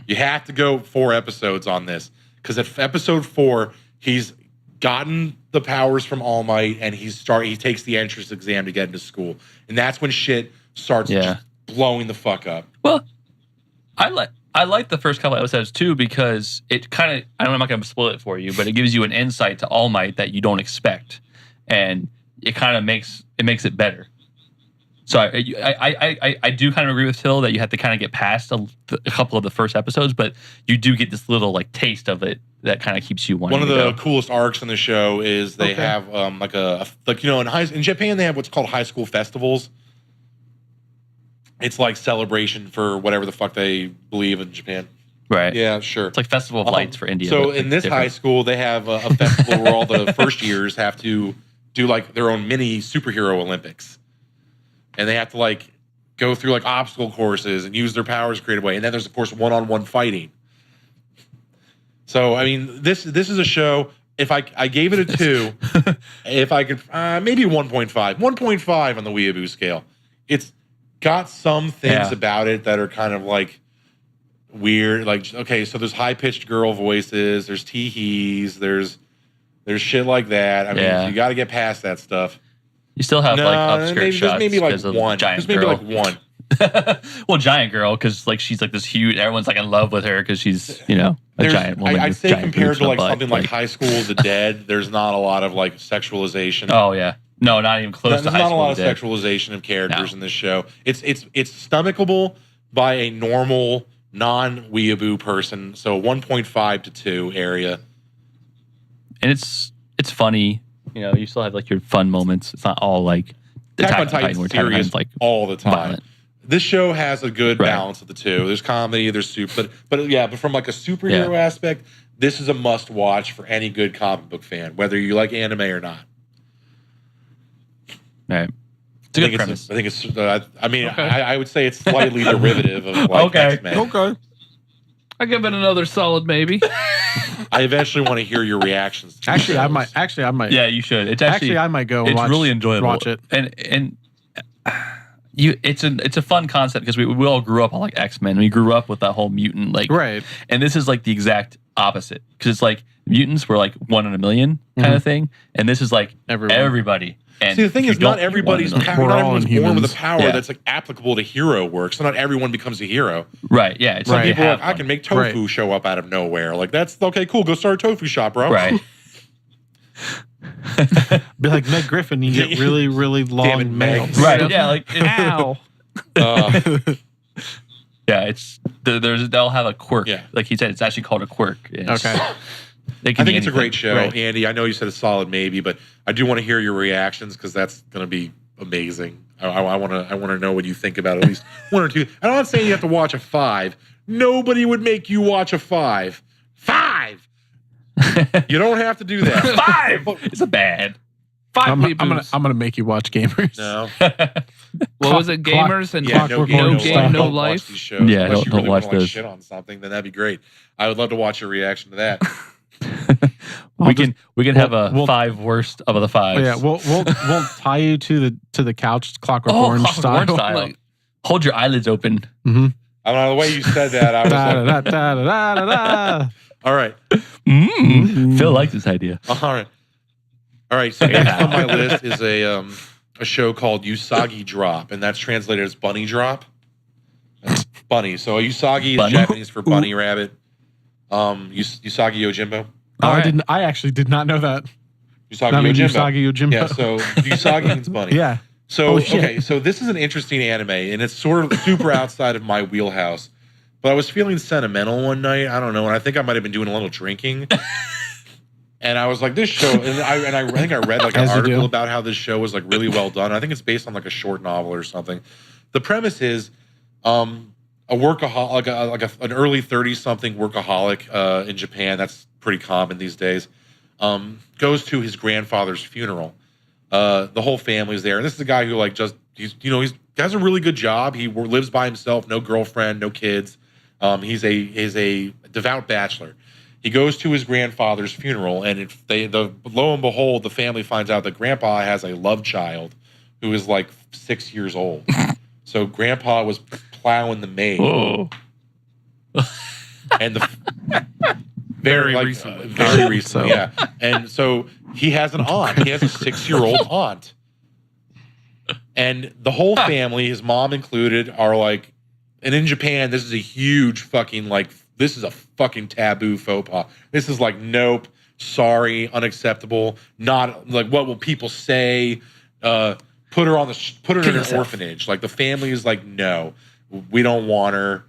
You have to go 4 episodes on this because at episode 4, he's gotten the powers from All Might and he takes the entrance exam to get into school. And that's when shit starts just blowing the fuck up. Well, I like the first couple episodes too because it kind of, I'm not going to spoil it for you, but it gives you an insight to All Might that you don't expect. And it kind of makes it better. So I do kind of agree with Phil that you have to kind of get past a couple of the first episodes, but you do get this little like taste of it that kind of keeps you wanting to go. One of the coolest arcs in the show is they have in Japan they have what's called high school festivals. It's like celebration for whatever the fuck they believe in Japan. Right. Yeah, sure. It's like Festival of Lights for India. So in this high school, they have a festival where all the first years have to do like their own mini superhero Olympics. And they have to like go through like obstacle courses and use their powers creative way. And then there's of course one-on-one fighting. So I mean, this is a show. If I gave it a 2, if I could maybe 1.5. 1.5 on the weeaboo scale. It's got some things about it that are kind of like weird. Like, okay, so there's high-pitched girl voices, there's tee-hees, there's shit like that. I mean, you got to get past that stuff. You still have like upskirt shots. Maybe like one. Giant maybe girl. like one. Well, giant girl, because like she's like this huge. Everyone's like in love with her because she's a giant woman. I'd say compared to like something like High School of the Dead, there's not a lot of like sexualization. Oh yeah, no, not even close. There's not a lot of sexualization of characters in this show. It's stomachable by a normal non-weeaboo person. So 1.5 to 2 area, and it's funny. You still have like your fun moments. It's not all like Attack on Titan serious like all the time. Violent. This show has a good balance of the two. There's comedy, there's soup, but from like a superhero aspect, this is a must watch for any good comic book fan, whether you like anime or not. Right. It's a good premise. I think it's. I would say it's slightly derivative of like X-Men. Okay. I give it another solid maybe. I eventually want to hear your reactions. Actually, I might. Yeah, you should. It's actually I might go. It's really enjoyable. Watch it. And it's a fun concept because we all grew up on like X-Men. We grew up with that whole mutant right. And this is like the exact opposite because it's like mutants were like 1 in a million kind of thing, and this is like everybody. And see, the thing is, not everybody's power. Not everyone's born with a power that's like applicable to hero work. So not everyone becomes a hero. Right. Yeah. It's some people are like, I can make tofu show up out of nowhere. Like that's okay. Cool. Go start a tofu shop, bro. Right. Be like Meg Griffin. You get really, really long nails. Right. Yeah. Like ow. Yeah. It's they'll have a quirk. Yeah. Like he said, it's actually called a quirk. Okay. I think it's a great show, right. Andy. I know you said a solid maybe, but I do want to hear your reactions because that's going to be amazing. I want to know what you think about at least one or two. I'm not saying you have to watch a 5. Nobody would make you watch a 5. 5. You don't have to do that. 5. It's a bad. 5 I'm weeaboos. gonna make you watch Gamers. No. What was it? Gamers and Clockwork no Orange game, style. no Don't watch life. these shows. Yeah, Unless you don't really watch want to those. shit on something, then that'd be great. I would love to watch your reaction to that. we can have a 5 worst of the 5s. Yeah, we'll tie you to the couch, Clockwork Orange Clockwork style. Orange style. Hold your eyelids open. Mm-hmm. I don't know the way you said that. I was like, Da-da-da-da-da-da. all right, Phil likes this idea. all right. So next on my list is a show called Usagi Drop, and that's translated as Bunny Drop. That's bunny. So a Usagi is Japanese for bunny rabbit. Usagi Yojimbo. I actually did not know that. Usagi Yojimbo. Yeah, so Usagi means bunny. Yeah. So, Oh, shit. okay, so this is an interesting anime, and it's sort of super outside of my wheelhouse. But I was feeling sentimental one night. I don't know, and I think I might have been doing a little drinking. And I was like, this show, and I think I read like an article about how this show was like really well done. I think it's based on like a short novel or something. The premise is a workaholic, an early 30-something workaholic in Japan. That's pretty common these days. Goes to his grandfather's funeral. The whole family's there, and this is a guy who like he has a really good job. He lives by himself, no girlfriend, no kids. He's a devout bachelor. He goes to his grandfather's funeral, and lo and behold, the family finds out that Grandpa has a love child who is like 6 years old. So Grandpa was plowing the maid, and Very recently, yeah. And so he has an aunt. He has a 6-year-old aunt. And the whole family, his mom included, are like, and in Japan, this is a huge fucking this is a fucking taboo faux pas. This is like, nope, sorry, unacceptable. Not like, what will people say? Put her in an orphanage. Like the family is like, no, we don't want her.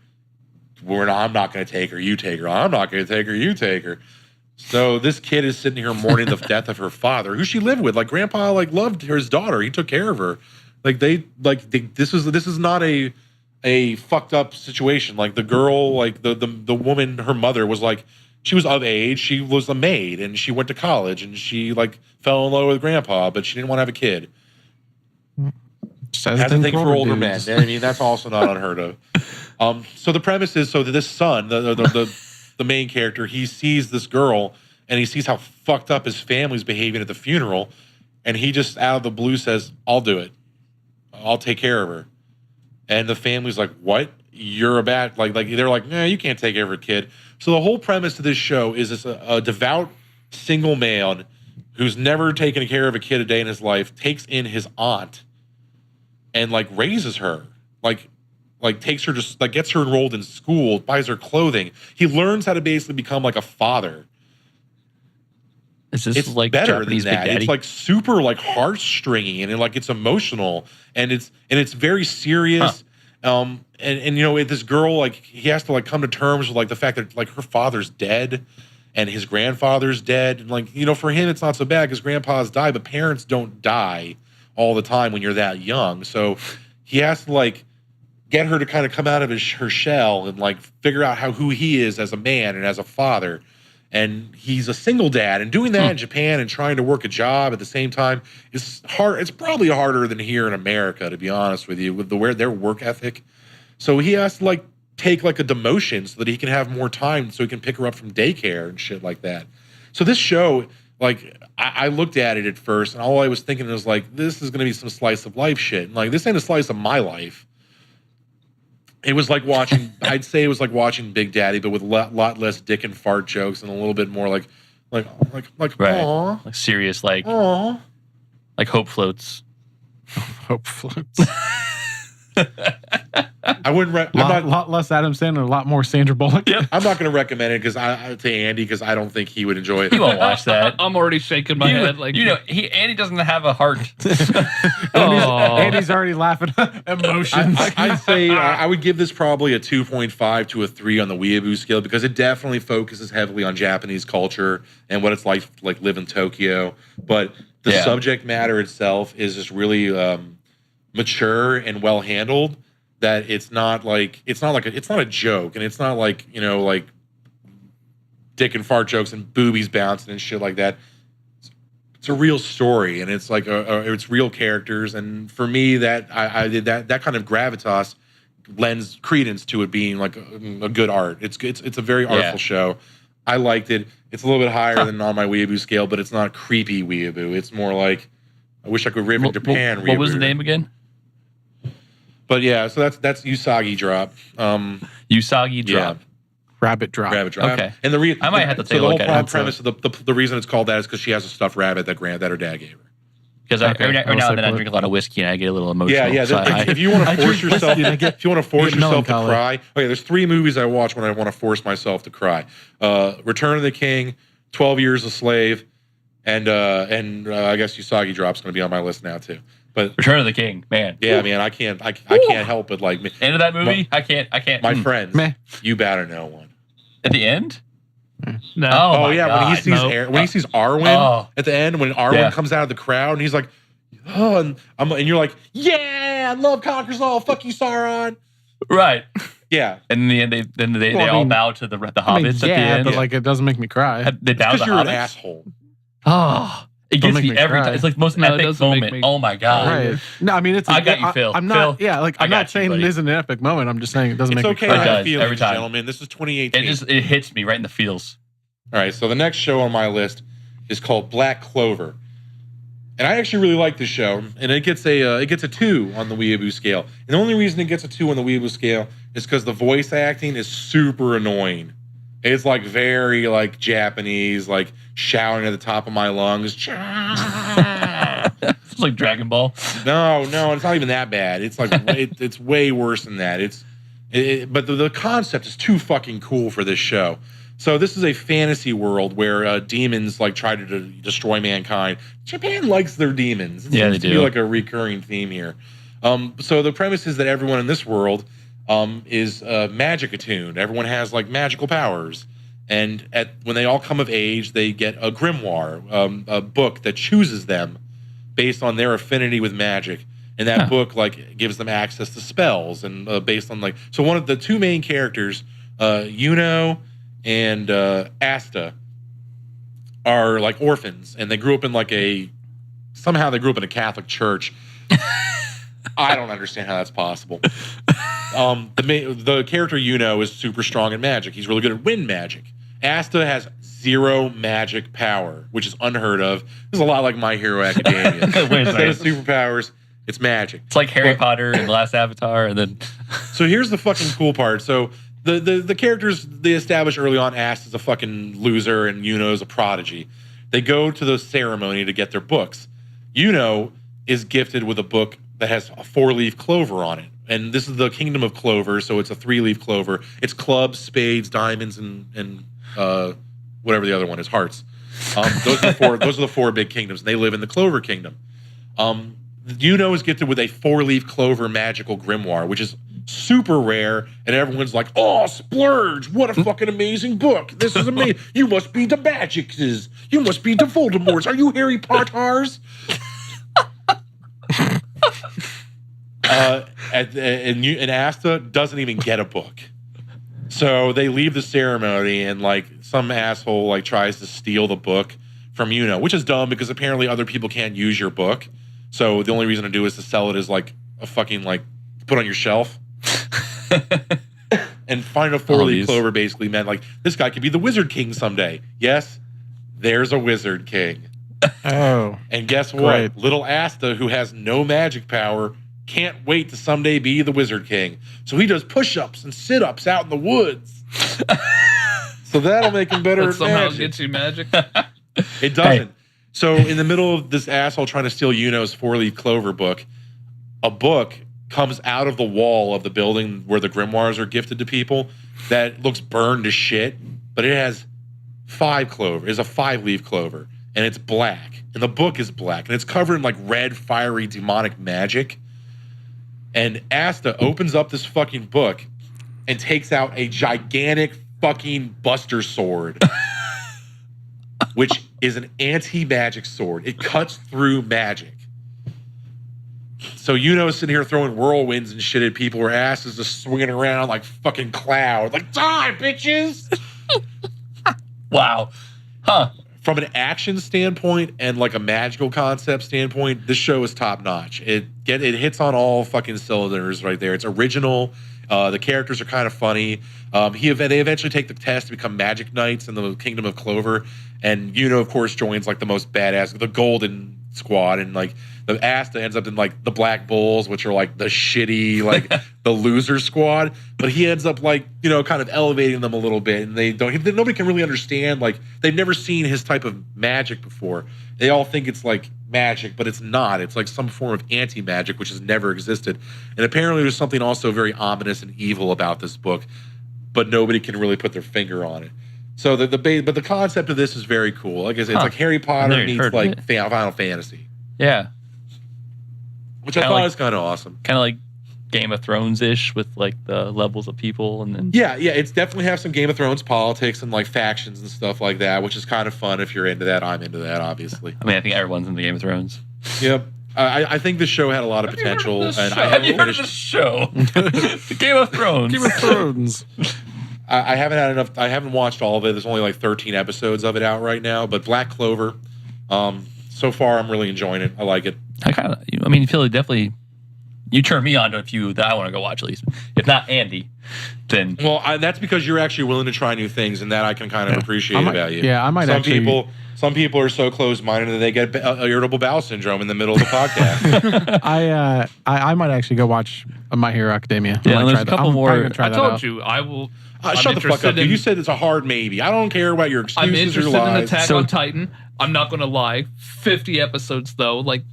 I'm not going to take her. You take her. I'm not going to take her. You take her. So this kid is sitting here mourning the death of her father, who she lived with. Like Grandpa, loved his daughter. He took care of her. This is not a fucked up situation. Like the girl, the woman, her mother was like, she was of age. She was a maid, and she went to college, and she fell in love with Grandpa, but she didn't want to have a kid. Has a thing for older men. I mean, that's also not unheard of. So the premise is that this son, the main character, he sees this girl and he sees how fucked up his family's behaving at the funeral, and he just out of the blue says, "I'll do it. I'll take care of her." And the family's like, "What? You're a bad they're like, "Nah, you can't take care of a kid." So the whole premise of this show is this a devout single man who's never taken care of a kid a day in his life takes in his aunt and raises her, takes her, just gets her enrolled in school, buys her clothing. He learns how to basically become like a father. It's just it's better Japanese than that. Big Daddy? It's super heartstringy, and it's emotional, and it's very serious. Huh. This girl, he has to come to terms with the fact that her father's dead and his grandfather's dead. And for him, it's not so bad because grandpa's died, but parents don't die all the time when you're that young. So he has to get her to kind of come out of her shell and figure out who he is as a man and as a father. And he's a single dad, and doing that in Japan and trying to work a job at the same time is hard. It's probably harder than here in America, to be honest with you, with their work ethic. So he has to take a demotion so that he can have more time, so he can pick her up from daycare and shit like that. So this show, I looked at it at first, and all I was thinking was this is going to be some slice of life shit. And this ain't a slice of my life. It was like watching, I'd say it was like watching Big Daddy, but with a lot less dick and fart jokes and a little bit more like right. Aww. Serious, Aww. Hope floats. Hope floats. I wouldn't. A lot less Adam Sandler, a lot more Sandra Bullock. Yep. I'm not going to recommend it because to Andy because I don't think he would enjoy it. He won't watch that. I'm already shaking my head. Like Andy doesn't have a heart. Andy's already laughing. Emotions. I'd say I would give this probably a 2.5 to a 3 on the weeaboo scale because it definitely focuses heavily on Japanese culture and what it's like live in Tokyo. But the subject matter itself is just really mature and well handled. That it's not a joke, and it's not like like dick and fart jokes and boobies bouncing and shit like that. It's a real story, and it's like it's real characters. And for me, that I did that kind of gravitas lends credence to it being like a good art. It's a very artful show. I liked it. It's a little bit higher than on my weeaboo scale, but it's not creepy weeaboo. It's more like I wish I could rip in Japan. What was the name again? But yeah, so that's Usagi Drop. Usagi Drop. Yeah. Rabbit Drop. Okay. And I might have to take a look at it. The whole premise of the reason it's called that is because she has a stuffed rabbit that her dad gave her. Because every now and then I drink a lot of whiskey and I get a little emotional. Yeah. So if you want to force yourself, to cry, okay. There's 3 movies I watch when I want to force myself to cry: Return of the King, 12 Years a Slave, and I guess Usagi Drop's going to be on my list now too. But Return of the King, man. Yeah, man, I can't help but like end of that movie. I can't. My friends, you better know one. At the end. No. Oh yeah, God. When he sees Arwen at the end, when Arwen comes out of the crowd and he's like, and you're like, yeah, love conquers all. Fuck you, Sauron. Right. Yeah. And in the end, they all bow to the hobbits at the end. But like it doesn't make me cry. They bow to the you're hobbits. An asshole. Oh. It gets me every time. It's like the most epic moment. Oh my God. Right. No, I mean it's. I got you, Phil. I'm not. Phil, I'm not saying it isn't an epic moment. I'm just saying it doesn't make me cry. It's okay to have feelings, every time, gentlemen. This is 2018. It hits me right in the feels. All right. So the next show on my list is called Black Clover, and I actually really like this show. And it gets a 2 on the weeaboo scale. And the only reason it gets a 2 on the weeaboo scale is because the voice acting is super annoying. It's like very like Japanese, like shouting at the top of my lungs. It's like Dragon Ball. No, it's not even that bad. It's like it's way worse than that. But the concept is too fucking cool for this show. So this is a fantasy world where demons like try to destroy mankind. Japan likes their demons. It seems to be like a recurring theme here. So the premise is that everyone in this world is magic attuned. Everyone has like magical powers, and when they all come of age, they get a grimoire, a book that chooses them based on their affinity with magic, and that book like gives them access to spells and based on like so one of the 2 main characters, Yuno and Asta, are like orphans, and they grew up in like somehow they grew up in a Catholic church. I don't understand how that's possible. The character Yuno is super strong in magic. He's really good at wind magic. Asta has 0 magic power, which is unheard of. This is a lot like My Hero Academia. Instead of superpowers, it's magic. It's like Harry Potter and The Last Avatar, and then. So here's the fucking cool part. So the characters they establish early on, Asta's a fucking loser and Yuno's a prodigy. They go to the ceremony to get their books. Yuno is gifted with a book that has a 4-leaf clover on it. And this is the Kingdom of Clover, so it's a 3-leaf clover. It's clubs, spades, diamonds, and whatever the other one is, hearts. Those are the 4 big kingdoms. And they live in the Clover Kingdom. Yuno is gifted with a 4-leaf clover magical grimoire, which is super rare, and everyone's like, "Oh, splurge! What a fucking amazing book! This is amazing! You must be the Magicses! You must be the Voldemorts! Are you Harry Potters?" And Asta doesn't even get a book. So they leave the ceremony, and like some asshole like tries to steal the book from Yuno, which is dumb because apparently other people can't use your book. So the only reason to do is to sell it as like a fucking like put on your shelf. And find a 4-leaf clover basically meant like this guy could be the Wizard King someday. Yes, there's a Wizard King. Oh. And guess what? Little Asta, who has no magic power, can't wait to someday be the Wizard King. So he does push-ups and sit-ups out in the woods. So that'll make him better at somehow magic. gets you magic. It doesn't. Hey. So in the middle of this asshole trying to steal Yuno's 4-leaf clover book, a book comes out of the wall of the building where the grimoires are gifted to people that looks burned to shit, but it has 5 clover. It's a 5-leaf clover, and it's black. And the book is black, and it's covered in like red, fiery, demonic magic. And Asta opens up this fucking book and takes out a gigantic fucking Buster sword, which is an anti-magic sword. It cuts through magic. So sitting here throwing whirlwinds and shit at people, where Asta is just swinging around like fucking cloud, like die, bitches. Wow. Huh. From an action standpoint and like a magical concept standpoint, this show is top notch. It hits on all fucking cylinders right there. It's original. The characters are kind of funny. They eventually take the test to become Magic Knights in the Kingdom of Clover, and of course joins like the most badass, the Golden Squad, and like the Asta ends up in like the Black Bulls, which are like the shitty, like the loser squad. But he ends up like kind of elevating them a little bit, and nobody can really understand. Like they've never seen his type of magic before. They all think it's like magic, but it's not. It's like some form of anti-magic, which has never existed. And apparently there's something also very ominous and evil about this book, but nobody can really put their finger on it. So but the concept of this is very cool. Like I said, it's like Harry Potter meets like Final Fantasy. Yeah. Which I thought was kind of awesome. Kind of like Game of Thrones-ish with like the levels of people and then it's definitely have some Game of Thrones politics and like factions and stuff like that, which is kind of fun if you're into that. I'm into that, obviously. I mean, I think everyone's into Game of Thrones. Yep. I think the show had a lot of potential, and I haven't finished the show. Game of Thrones. Game of Thrones. I haven't had enough. I haven't watched all of it. There's only like 13 episodes of it out right now. But Black Clover, so far I'm really enjoying it. I like it. You feel definitely. You turn me on to a few that I want to go watch at least. If not Andy, then that's because you're actually willing to try new things, and that I can kind of appreciate about you. Yeah, I might. Some people are so close-minded that they get irritable bowel syndrome in the middle of the podcast. I might actually go watch My Hero Academia. Yeah, there's a couple more. I told you I will. Shut the fuck up, dude. You said it's a hard maybe. I don't care about your excuses I'm interested or lies. in Attack on Titan. I'm not going to lie. 50 episodes though, like.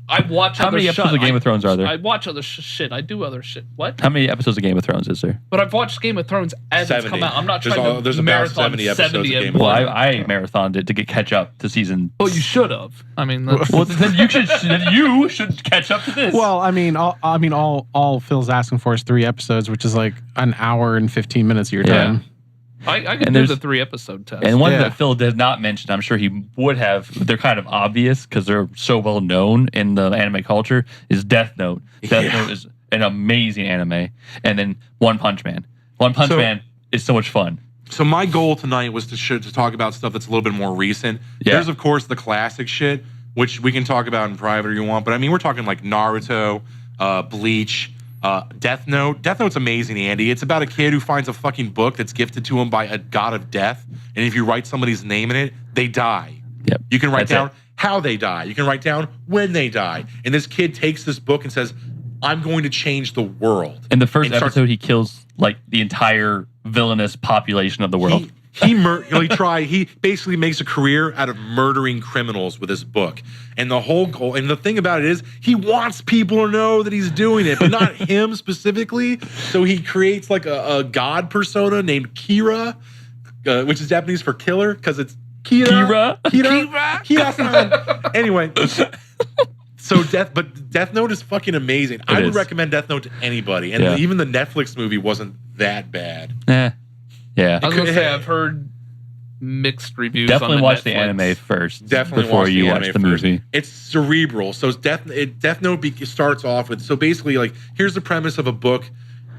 I watch How many episodes of Game of Thrones are there? I watch other shit. I do other shit. What? How many episodes of Game of Thrones is there? But I've watched Game of Thrones as 70. It's come out. I'm not trying there's to marathon 70 episodes of Game of Thrones. Well, I marathoned it to catch up to season. Oh, you should have. I mean, then you should catch up to this. Well, all Phil's asking for is 3 episodes, which is like an hour and 15 minutes of your time. I can do the 3-episode test. And one that Phil did not mention, I'm sure he would have, they're kind of obvious because they're so well known in the anime culture, is Death Note. Death Note is an amazing anime. And then One Punch Man. One Punch Man is so much fun. So my goal tonight was to talk about stuff that's a little bit more recent. Yeah. There's, of course, the classic shit, which we can talk about in private if you want. But I mean, we're talking like Naruto, Bleach, Death Note. Death Note's amazing, Andy. It's about a kid who finds a fucking book that's gifted to him by a god of death. And if you write somebody's name in it, they die. Yep. You can write down how they die. You can write down when they die. And this kid takes this book and says, I'm going to change the world. In the first episode, he kills like the entire villainous population of the world. He basically makes a career out of murdering criminals with his book. And the whole goal, and the thing about it is, he wants people to know that he's doing it, but not him specifically. So he creates like a god persona named Kira, which is Japanese for killer, because it's Kira. Anyway. So Death Note is fucking amazing. I would recommend Death Note to anybody. And even the Netflix movie wasn't that bad. Yeah. I was going to say, I've heard mixed reviews. Definitely on watch Netflix. the anime first. Definitely before you watch the movie. It's cerebral. So Death Note starts off with, so basically, like, here's the premise of a book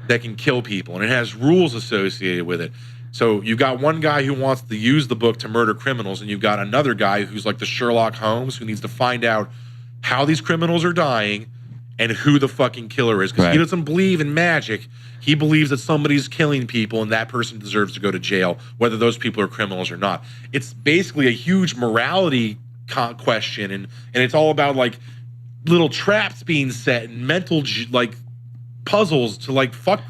that can kill people, and it has rules associated with it. So you've got one guy who wants to use the book to murder criminals, and you've got another guy who's like the Sherlock Holmes who needs to find out how these criminals are dying and who the fucking killer is. Because he doesn't believe in magic. He believes that somebody's killing people and that person deserves to go to jail, whether those people are criminals or not. It's basically a huge morality question, and it's all about like little traps being set and mental like puzzles to like, fuck,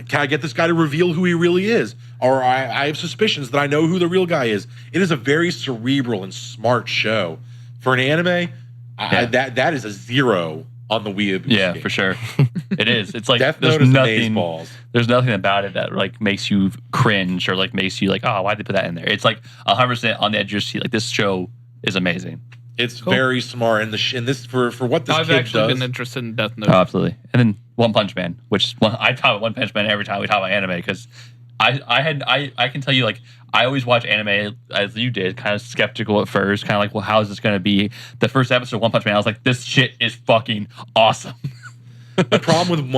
can I get this guy to reveal who he really is? Or I have suspicions that I know who the real guy is. It is a very cerebral and smart show. For an anime, that is a 0 on the weeaboo Yeah, scale. for sure. It is. It's like Death there's Note is nothing. amazeballs. There's nothing about it that like makes you cringe or like makes you like, oh, why'd they put that in there? It's like 100% on the edge of your seat. Like this show is amazing. It's very smart, and this for what this I've kid actually does. been interested in Death Note. Oh, absolutely. And then One Punch Man, which I talk about One Punch Man every time we talk about anime because I can tell you like I always watch anime as you did, kind of skeptical at first, kind of like, well, how is this going to be? The first episode of One Punch Man, I was like, this shit is fucking awesome. The problem with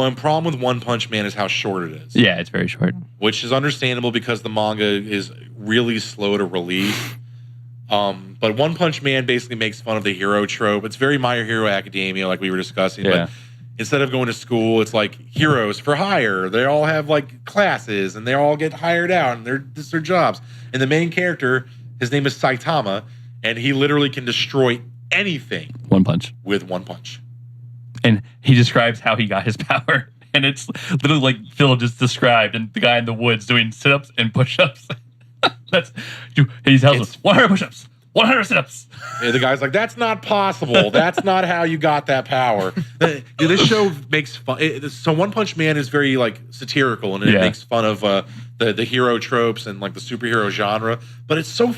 One Punch Man is how short it is. Yeah, it's very short, which is understandable because the manga is really slow to release. But One Punch Man basically makes fun of the hero trope. It's very My Hero Academia, like we were discussing. Yeah. But instead of going to school, it's like heroes for hire. They all have like classes, and they all get hired out, and this is their jobs. And the main character, his name is Saitama, and he literally can destroy anything. One punch. With one punch. And he describes how he got his power. And it's literally like Phil just described, and the guy in the woods doing sit-ups and push-ups. He tells us 100 push-ups, 100 sit-ups. The guy's like, that's not possible. That's not how you got that power. This show makes fun. So One Punch Man is very like satirical, and it makes fun of the hero tropes and like the superhero genre. But it's so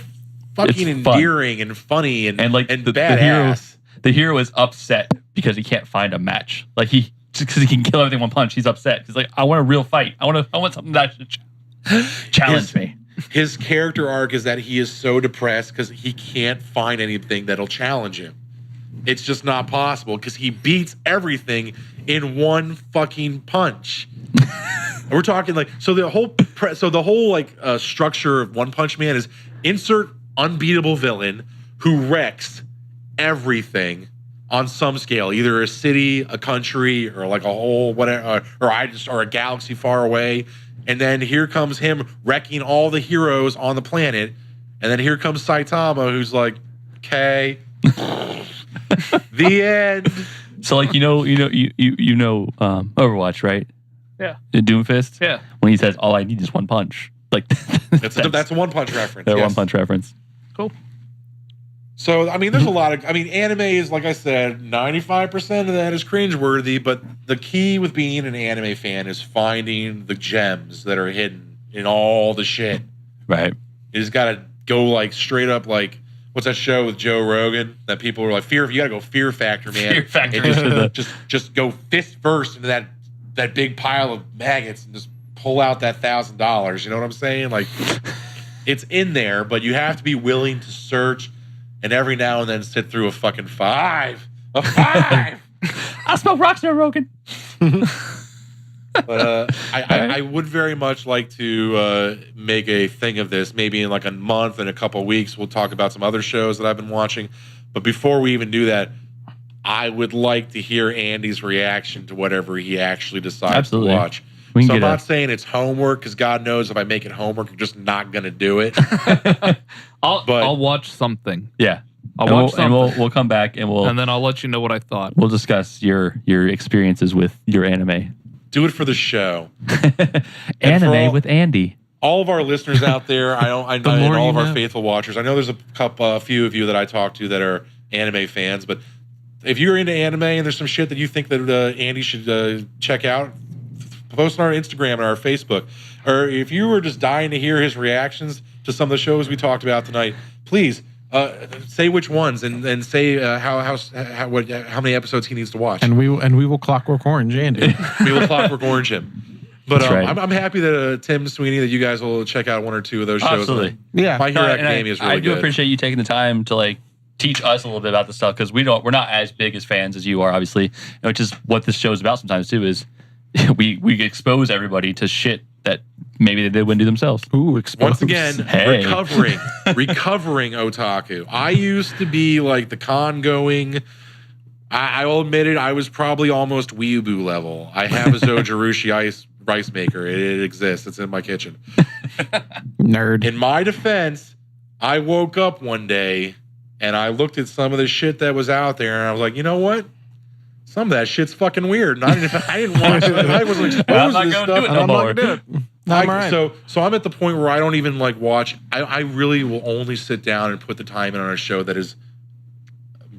fucking endearing and funny and like badass. The hero is upset because he can't find a match. Like just because he can kill everything in one punch, he's upset. He's like, I want a real fight. I want something that should challenge me. His character arc is that he is so depressed because he can't find anything that'll challenge him. It's just not possible because he beats everything in one fucking punch. We're talking like the whole structure of One Punch Man is insert unbeatable villain who wrecks everything on some scale, either a city, a country, or like a whole whatever, or a galaxy far away. And then here comes him wrecking all the heroes on the planet. And then here comes Saitama, who's like, okay, the end. So like you know Overwatch, right? Yeah. Doomfist. Yeah. When he says, "All I need is one punch," like that's a One Punch reference. Yes. One Punch reference. Cool. So, I mean, there's a lot of... I mean, anime is, like I said, 95% of that is cringeworthy, but the key with being an anime fan is finding the gems that are hidden in all the shit. Right. You just got to go, like, straight up, like... What's that show with Joe Rogan? That people were like, you got to go Fear Factor, man. Fear Factor. And just go fist first into that big pile of maggots and just pull out that $1,000. You know what I'm saying? Like, it's in there, but you have to be willing to search and every now and then sit through a fucking 5. A 5! I smell Rockstar Rogan. But I would very much like to make a thing of this. Maybe in like a month and a couple of weeks, we'll talk about some other shows that I've been watching. But before we even do that, I would like to hear Andy's reaction to whatever he actually decides to watch. So I'm not saying it's homework, because God knows if I make it homework, I'm just not going to do it. I'll watch something. Yeah. I'll watch something. And we'll come back and then I'll let you know what I thought. We'll discuss your experiences with your anime. Do it for the show. Anime with Andy. All of our listeners out there, and all of our faithful watchers. I know there's a few of you that I talk to that are anime fans, but if you're into anime and there's some shit that you think that Andy should check out, post on our Instagram and our Facebook. Or if you were just dying to hear his reactions to some of the shows we talked about tonight, please say which ones and say how many episodes he needs to watch. And we will Clockwork Orange Andy. We will Clockwork Orange him. But right. I'm happy that Tim Sweeney, that you guys will check out one or two of those shows. Absolutely. Yeah. My Hero Academia is really good. I do appreciate you taking the time to like teach us a little bit about the stuff, because we're not as big as fans as you are, obviously, which is what this show is about sometimes too, is we expose everybody to shit that maybe they wouldn't do themselves. Ooh, expose. Once again, recovering otaku. I used to be like the con-going. I will admit it, I was probably almost weeaboo level. I have a Zojirushi rice maker. It exists. It's in my kitchen. Nerd. In my defense, I woke up one day and I looked at some of the shit that was out there, and I was like, you know what? Some of that shit's fucking weird. And I didn't watch it. I wasn't exposed to this stuff. I'm not gonna do it. So I'm at the point where I don't even like watch. I really will only sit down and put the time in on a show that is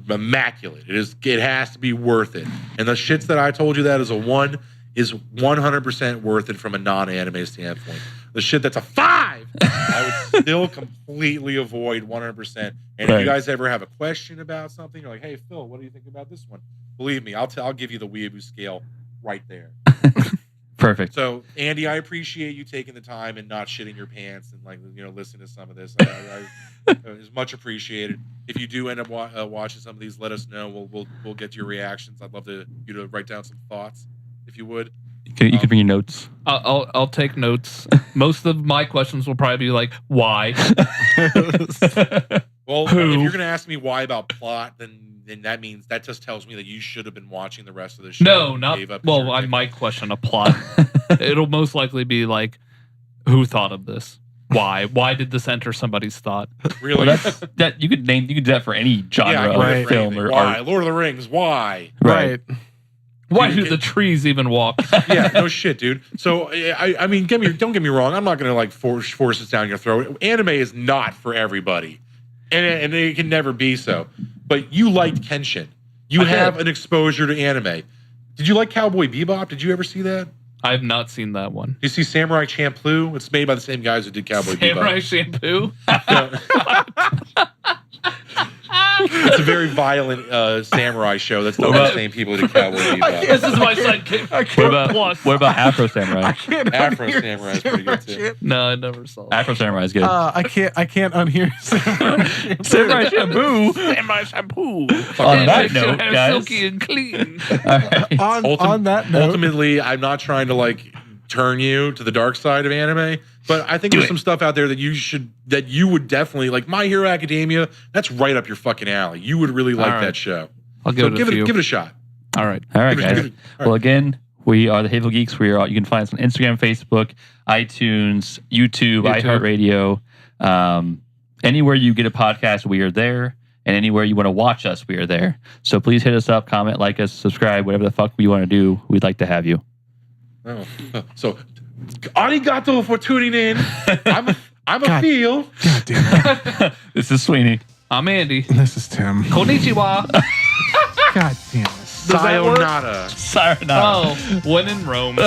immaculate. It has to be worth it. And the shits that I told you that is a 1 is 100% worth it from a non-anime standpoint. The shit that's a 5, I would still completely avoid 100%. And if you guys ever have a question about something, you're like, hey, Phil, what do you think about this one? Believe me, I'll give you the weeaboo scale right there. Perfect. So, Andy, I appreciate you taking the time and not shitting your pants and listen to some of this. It's much appreciated. If you do end up watching some of these, let us know. We'll get your reactions. I'd love you to write down some thoughts, if you would. You can bring your notes. I'll take notes. Most of my questions will probably be like, why? Well, if you're going to ask me why about plot, then that means that just tells me that you should have been watching the rest of the show. No, not. Well, I might question a plot. It'll most likely be like, who thought of this? Why? Why did this enter somebody's thought? Really? Well, that you could do that for any genre of film or why? art. Lord of the Rings. Why? Right. Why do the trees even walk? Yeah, no shit, dude. So I mean, don't get me wrong. I'm not gonna force this down your throat. Anime is not for everybody, and it can never be so. But you liked Kenshin. You have an exposure to anime. Did you like Cowboy Bebop? Did you ever see that? I have not seen that one. You see Samurai Champloo? It's made by the same guys who did Cowboy Bebop. Samurai Shampoo? It's a very violent samurai show that's done by the same people who did Cowboy Bebop. This is my sidekick. What about Afro Samurai? Afro Samurai is pretty good too. No, I never saw that. Afro Samurai is good. I can't unhear Samurai Shampoo. Samurai Shampoo. On that note, guys. Silky and clean. on that note. Ultimately, I'm not trying to turn you to the dark side of anime, but I think there's some stuff out there that you would definitely like. My Hero Academia, that's right up your fucking alley. You would really like that show. I'll give it a shot. All right, guys. Well, again, we are the Hateful Geeks. You can find us on Instagram, Facebook, iTunes, YouTube. iHeartRadio. Anywhere you get a podcast, we are there. And anywhere you want to watch us, we are there. So please hit us up, comment, like us, subscribe, whatever the fuck we want to do. We'd like to have you. Oh, so arigato for tuning in. I'm a Phil. God damn it. This is Sweeney. I'm Andy. This is Tim. Konnichiwa. God damn it. Sayonara. Sayonara. Oh, when in Rome.